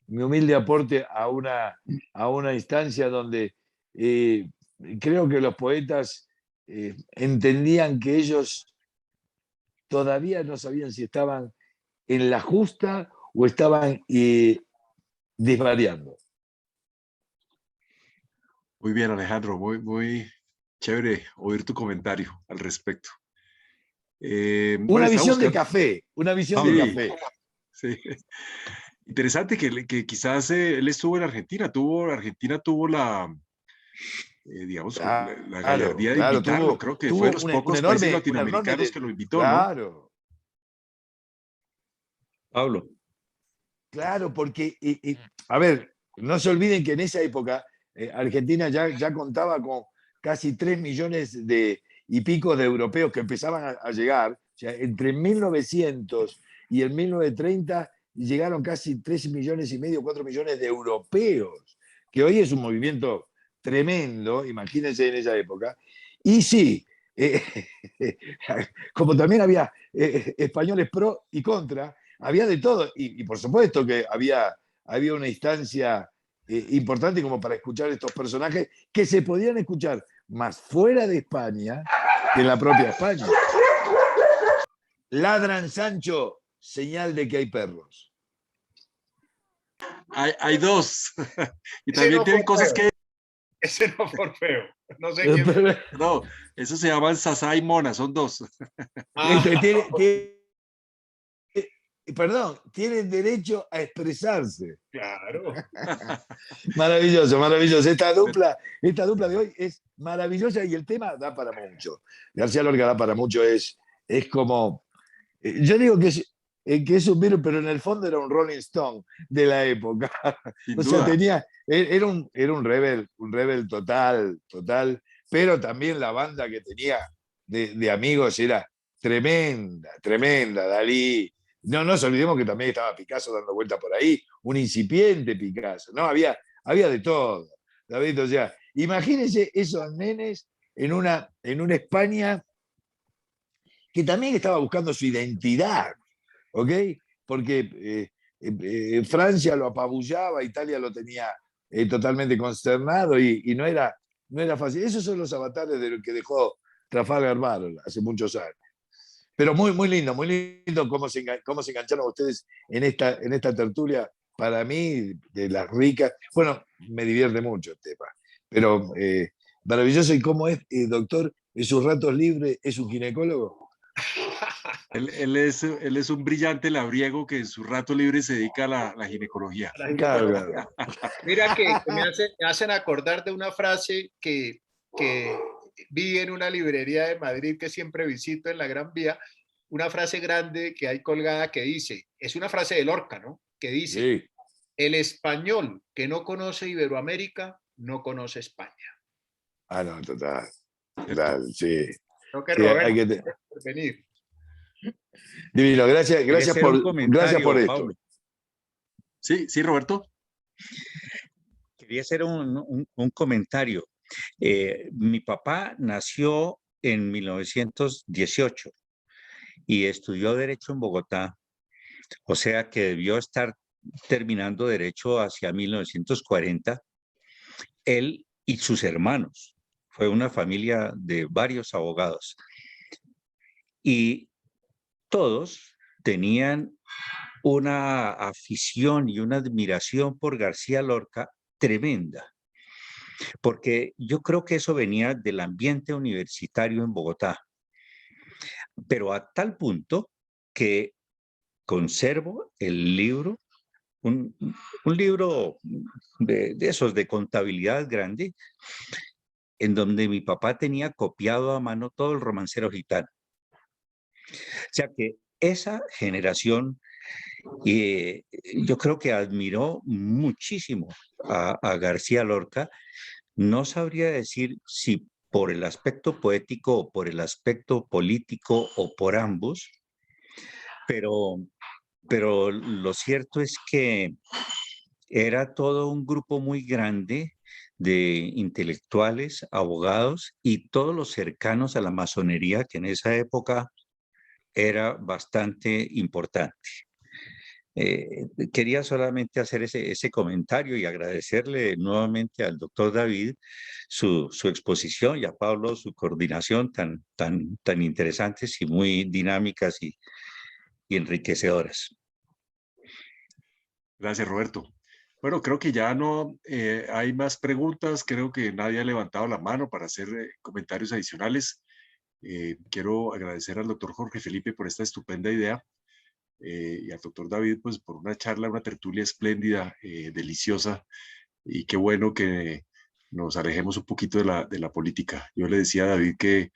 humilde aporte a una instancia donde creo que los poetas entendían que ellos todavía no sabían si estaban en la justa o estaban desvariando. Muy bien, Alejandro, muy chévere oír tu comentario al respecto. Una visión de café, una visión de café. Sí. Interesante que quizás él estuvo en Argentina, tuvo la, digamos, la gallardía de invitarlo. Creo que fue de los pocos países latinoamericanos que lo invitó, claro. ¿no? Pablo. Claro, porque, a ver, no se olviden que en esa época Argentina ya contaba con casi 3 millones y pico de europeos que empezaban a llegar. O sea, entre 1900 y el 1930 llegaron casi 3 millones y medio, 4 millones de europeos, que hoy es un movimiento tremendo, imagínense en esa época. Y sí, como también había españoles pro y contra, había de todo. Y por supuesto que había una instancia importante como para escuchar estos personajes que se podían escuchar más fuera de España que en la propia España. Ladran, Sancho, señal de que hay perros. Hay dos. Y también tienen cosas que... Ese no fue feo. No sé quién. No, eso se llaman Sasá y Mona, son dos. Perdón, tienen derecho a expresarse. Claro. Maravilloso, maravilloso. Esta dupla de hoy es maravillosa y el tema da para mucho. García Lorca da para mucho, es como... Yo digo que que es un Beatle, pero en el fondo era un Rolling Stone de la época. Sin O sea, duda. era un rebel total, total, pero también la banda que tenía de amigos era tremenda, tremenda, Dalí. No nos olvidemos que también estaba Picasso dando vueltas por ahí, un incipiente Picasso, ¿no? Había de todo, David. O sea, imagínense esos nenes en una España que también estaba buscando su identidad, ¿ok? Porque Francia lo apabullaba, Italia lo tenía totalmente consternado y no era fácil. Esos son los avatares de lo que dejó Trafalgar Lago hace muchos años. Pero muy lindo cómo se engancharon ustedes en esta tertulia. Para mí, de las ricas. Bueno, me divierte mucho el tema. Pero maravilloso. ¿Y cómo es, doctor? ¿En sus ratos libres es un ginecólogo? Él es un brillante labriego que en su rato libre se dedica a la ginecología. Claro, claro. Mira que me hacen acordar de una frase que vi en una librería de Madrid que siempre visito en la Gran Vía, una frase grande que hay colgada que dice, es una frase de Lorca, ¿no? Que dice, Sí. el español que no conoce Iberoamérica no conoce España. Ah, no, total. ¿Cierto? Sí. Creo que Sí, hay Roberto que por venir. Divino, Quería hacer un gracias por comentario, esto. Pablo. Sí, sí, Roberto. Quería hacer un comentario. Mi papá nació en 1918 y estudió Derecho en Bogotá, o sea que debió estar terminando Derecho hacia 1940, él y sus hermanos. Fue una familia de varios abogados y todos tenían una afición y una admiración por García Lorca tremenda, porque yo creo que eso venía del ambiente universitario en Bogotá, pero a tal punto que conservo el libro, un libro de esos de contabilidad grande, en donde mi papá tenía copiado a mano todo el Romancero Gitano. O sea que esa generación, yo creo que admiró muchísimo a García Lorca. No sabría decir si por el aspecto poético o por el aspecto político o por ambos, pero lo cierto es que era todo un grupo muy grande de intelectuales, abogados y todos los cercanos a la masonería, que en esa época era bastante importante. Quería solamente hacer ese comentario y agradecerle nuevamente al doctor David su exposición y a Pablo su coordinación tan interesantes y muy dinámicas y enriquecedoras. Gracias, Roberto. Bueno, creo que ya no hay más preguntas. Creo que nadie ha levantado la mano para hacer comentarios adicionales. Quiero agradecer al doctor Jorge Felipe por esta estupenda idea y al doctor David pues por una charla, una tertulia espléndida, deliciosa, y qué bueno que nos alejemos un poquito de la política. Yo le decía a David que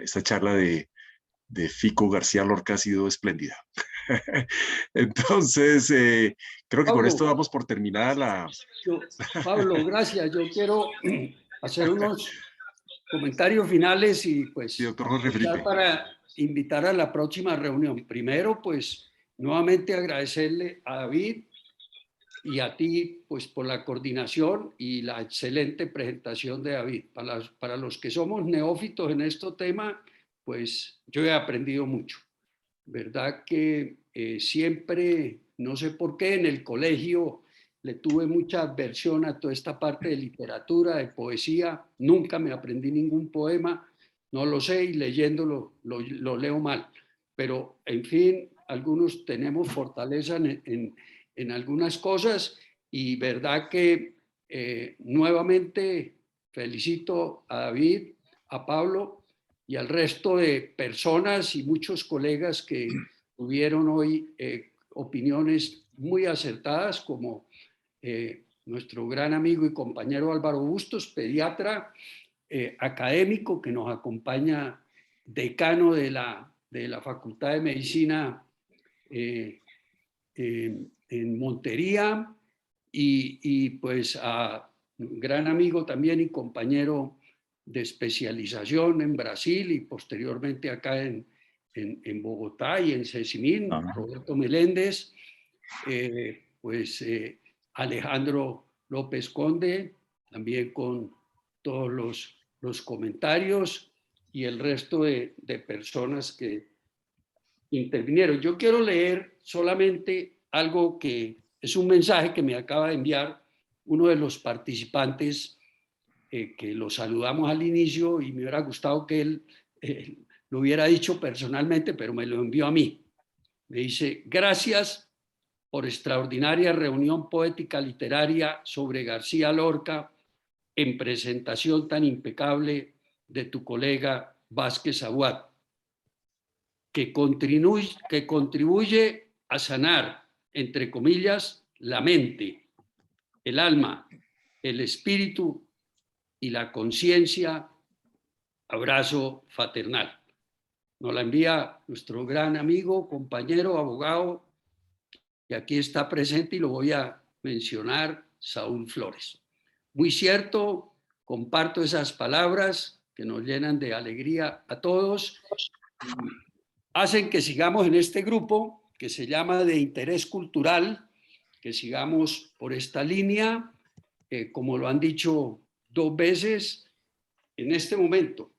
esta charla de Fico García Lorca ha sido espléndida. Entonces, creo que con esto Pablo, damos por terminada la... Pablo, gracias. Yo quiero hacer unos comentarios finales y Sí, pues doctor Jorge aprovechar Felipe. para invitar a la próxima reunión. Primero, pues nuevamente agradecerle a David y a ti pues por la coordinación y la excelente presentación de David. Para los que somos neófitos en este tema, pues yo he aprendido mucho. ¿Verdad que siempre, no sé por qué, en el colegio le tuve mucha aversión a toda esta parte de literatura, de poesía, nunca me aprendí ningún poema, no lo sé y leyéndolo lo leo mal, pero en fin, algunos tenemos fortaleza en algunas cosas y verdad que nuevamente felicito a David, a Pablo y al resto de personas y muchos colegas que tuvieron hoy opiniones muy acertadas, como nuestro gran amigo y compañero Álvaro Bustos, pediatra académico que nos acompaña, decano de la de la Facultad de Medicina en Montería, y pues a un gran amigo también y compañero de especialización en Brasil y posteriormente acá en Bogotá y en Cecimín, Roberto Meléndez, Alejandro López Conde, también con todos los comentarios y el resto de personas que intervinieron. Yo quiero leer solamente algo que es un mensaje que me acaba de enviar uno de los participantes, que lo saludamos al inicio y me hubiera gustado que él lo hubiera dicho personalmente, pero me lo envió a mí. Me dice: gracias por extraordinaria reunión poética literaria sobre García Lorca en presentación tan impecable de tu colega Vázquez Aguad, que contribuye a sanar, entre comillas, la mente, el alma, el espíritu y la conciencia. Abrazo fraternal. Nos la envía nuestro gran amigo, compañero, abogado, que aquí está presente y lo voy a mencionar, Saúl Flores. Muy cierto, comparto esas palabras que nos llenan de alegría a todos. Hacen que sigamos en este grupo que se llama de interés cultural, que sigamos por esta línea, como lo han dicho 2 veces, en este momento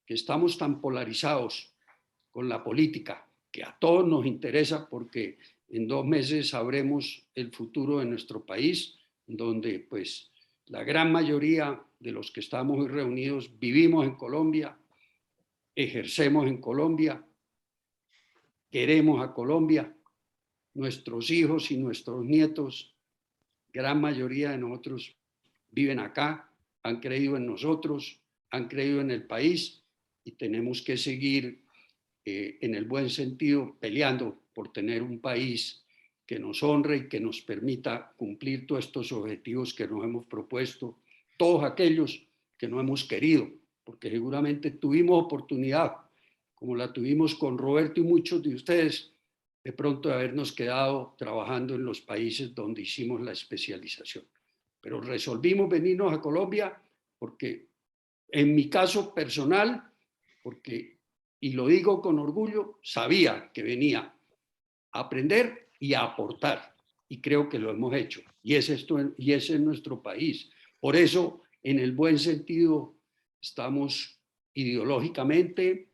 que estamos tan polarizados con la política, que a todos nos interesa porque en 2 meses sabremos el futuro de nuestro país, donde pues la gran mayoría de los que estamos hoy reunidos vivimos en Colombia, ejercemos en Colombia, queremos a Colombia, nuestros hijos y nuestros nietos, gran mayoría de nosotros viven acá, han creído en nosotros, han creído en el país y tenemos que seguir en el buen sentido peleando por tener un país que nos honre y que nos permita cumplir todos estos objetivos que nos hemos propuesto, todos aquellos que no hemos querido, porque seguramente tuvimos oportunidad, como la tuvimos con Roberto y muchos de ustedes, de pronto de habernos quedado trabajando en los países donde hicimos la especialización. Pero resolvimos venirnos a Colombia porque, en mi caso personal, porque, y lo digo con orgullo, sabía que venía a aprender y a aportar, y creo que lo hemos hecho, y ese es nuestro país. Por eso, en el buen sentido, estamos ideológicamente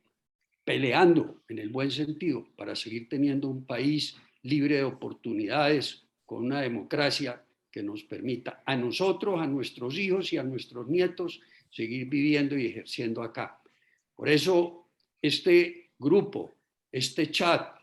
peleando, en el buen sentido, para seguir teniendo un país libre de oportunidades, con una democracia que nos permita a nosotros, a nuestros hijos y a nuestros nietos seguir viviendo y ejerciendo acá. Por eso este grupo, este chat,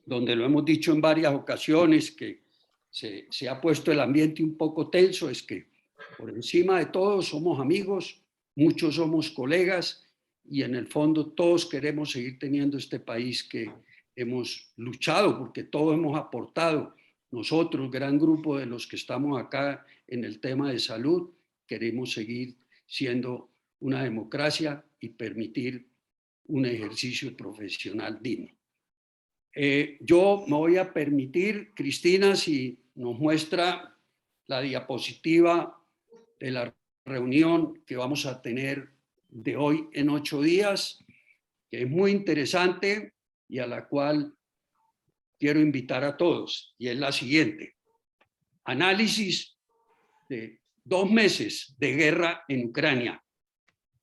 donde lo hemos dicho en varias ocasiones, que se ha puesto el ambiente un poco tenso, es que por encima de todo somos amigos, muchos somos colegas y en el fondo todos queremos seguir teniendo este país que hemos luchado, porque todos hemos aportado. Nosotros, gran grupo de los que estamos acá en el tema de salud, queremos seguir siendo una democracia y permitir un ejercicio profesional digno. Yo me voy a permitir, Cristina, si nos muestra la diapositiva de la reunión que vamos a tener de hoy en 8 días, que es muy interesante y a la cual quiero invitar a todos, y es la siguiente: análisis de 2 meses de guerra en Ucrania.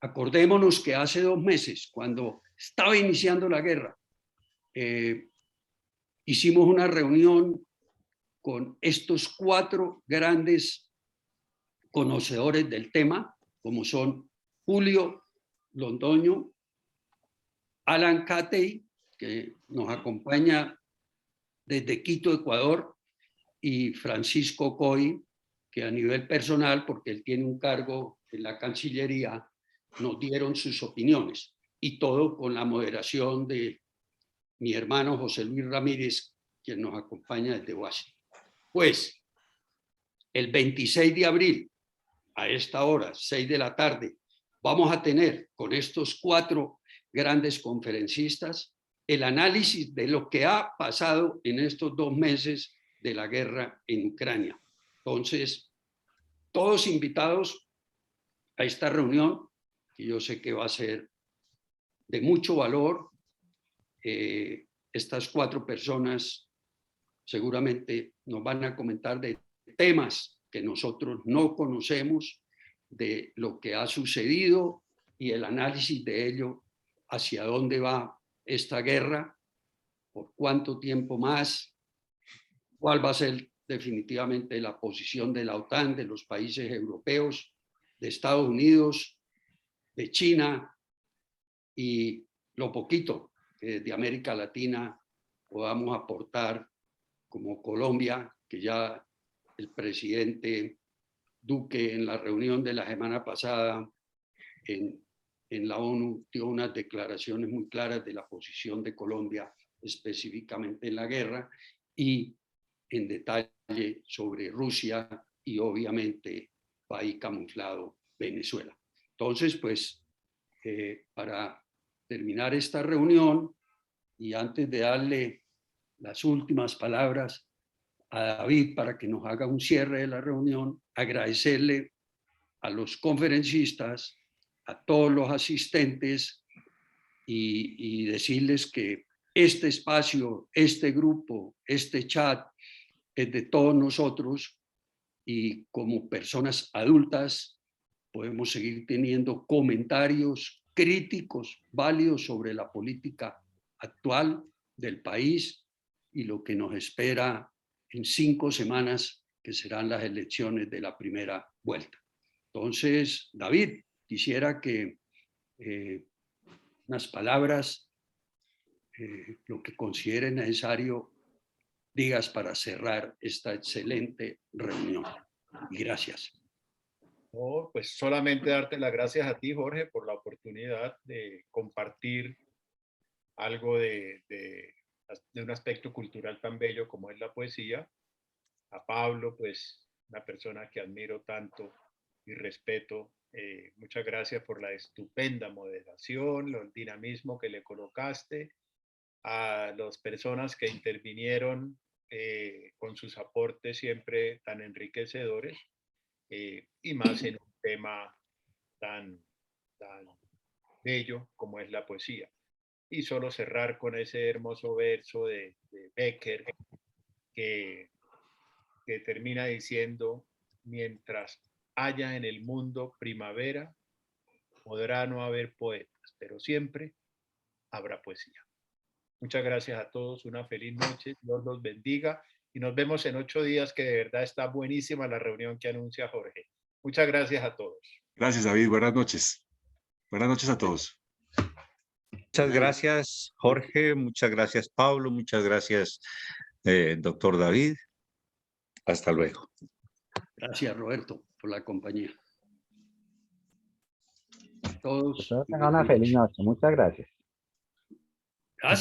Acordémonos que hace 2 meses, cuando estaba iniciando la guerra, hicimos una reunión con estos 4 grandes conocedores del tema, como son Julio Londoño, Alan Catey, que nos acompaña desde Quito, Ecuador, y Francisco Coy, que a nivel personal, porque él tiene un cargo en la Cancillería, nos dieron sus opiniones, y todo con la moderación de mi hermano José Luis Ramírez, quien nos acompaña desde Washington. Pues, el 26 de abril, a esta hora, 6 de la tarde, vamos a tener con estos 4 grandes conferencistas el análisis de lo que ha pasado en estos 2 meses de la guerra en Ucrania. Entonces, todos invitados a esta reunión, que yo sé que va a ser de mucho valor. Estas 4 personas seguramente nos van a comentar de temas que nosotros no conocemos, de lo que ha sucedido y el análisis de ello, hacia dónde va esta guerra, por cuánto tiempo más, cuál va a ser definitivamente la posición de la OTAN, de los países europeos, de Estados Unidos, de China, y lo poquito que de América Latina podamos aportar, como Colombia, que ya el presidente Duque en la reunión de la semana pasada en la ONU dio unas declaraciones muy claras de la posición de Colombia específicamente en la guerra, y en detalle sobre Rusia y obviamente país camuflado, Venezuela. Entonces, pues, para terminar esta reunión y antes de darle las últimas palabras a David para que nos haga un cierre de la reunión, agradecerle a los conferencistas, a todos los asistentes y decirles que este espacio, este grupo, este chat es de todos nosotros, y como personas adultas podemos seguir teniendo comentarios críticos, válidos sobre la política actual del país y lo que nos espera en 5 semanas, que serán las elecciones de la primera vuelta. Entonces, David, quisiera que unas palabras, lo que considere necesario, digas para cerrar esta excelente reunión. Y gracias. No, pues solamente darte las gracias a ti, Jorge, por la oportunidad de compartir algo de un aspecto cultural tan bello como es la poesía. A Pablo, pues una persona que admiro tanto y respeto. Muchas gracias por la estupenda moderación, el dinamismo que le colocaste. A las personas que intervinieron con sus aportes siempre tan enriquecedores, y más en un tema tan bello como es la poesía. Y solo cerrar con ese hermoso verso de Becker que termina diciendo: mientras haya en el mundo primavera, podrá no haber poetas, pero siempre habrá poesía. Muchas gracias a todos, una feliz noche, Dios los bendiga y nos vemos en 8 días, que de verdad está buenísima la reunión que anuncia Jorge. Muchas gracias a todos. Gracias, David. Buenas noches. Buenas noches a todos. Muchas gracias, Jorge. Muchas gracias, Pablo. Muchas gracias, doctor David. Hasta luego. Gracias, Roberto, por la compañía. Todos. Tengan una feliz noche. Muchas gracias. Gracias.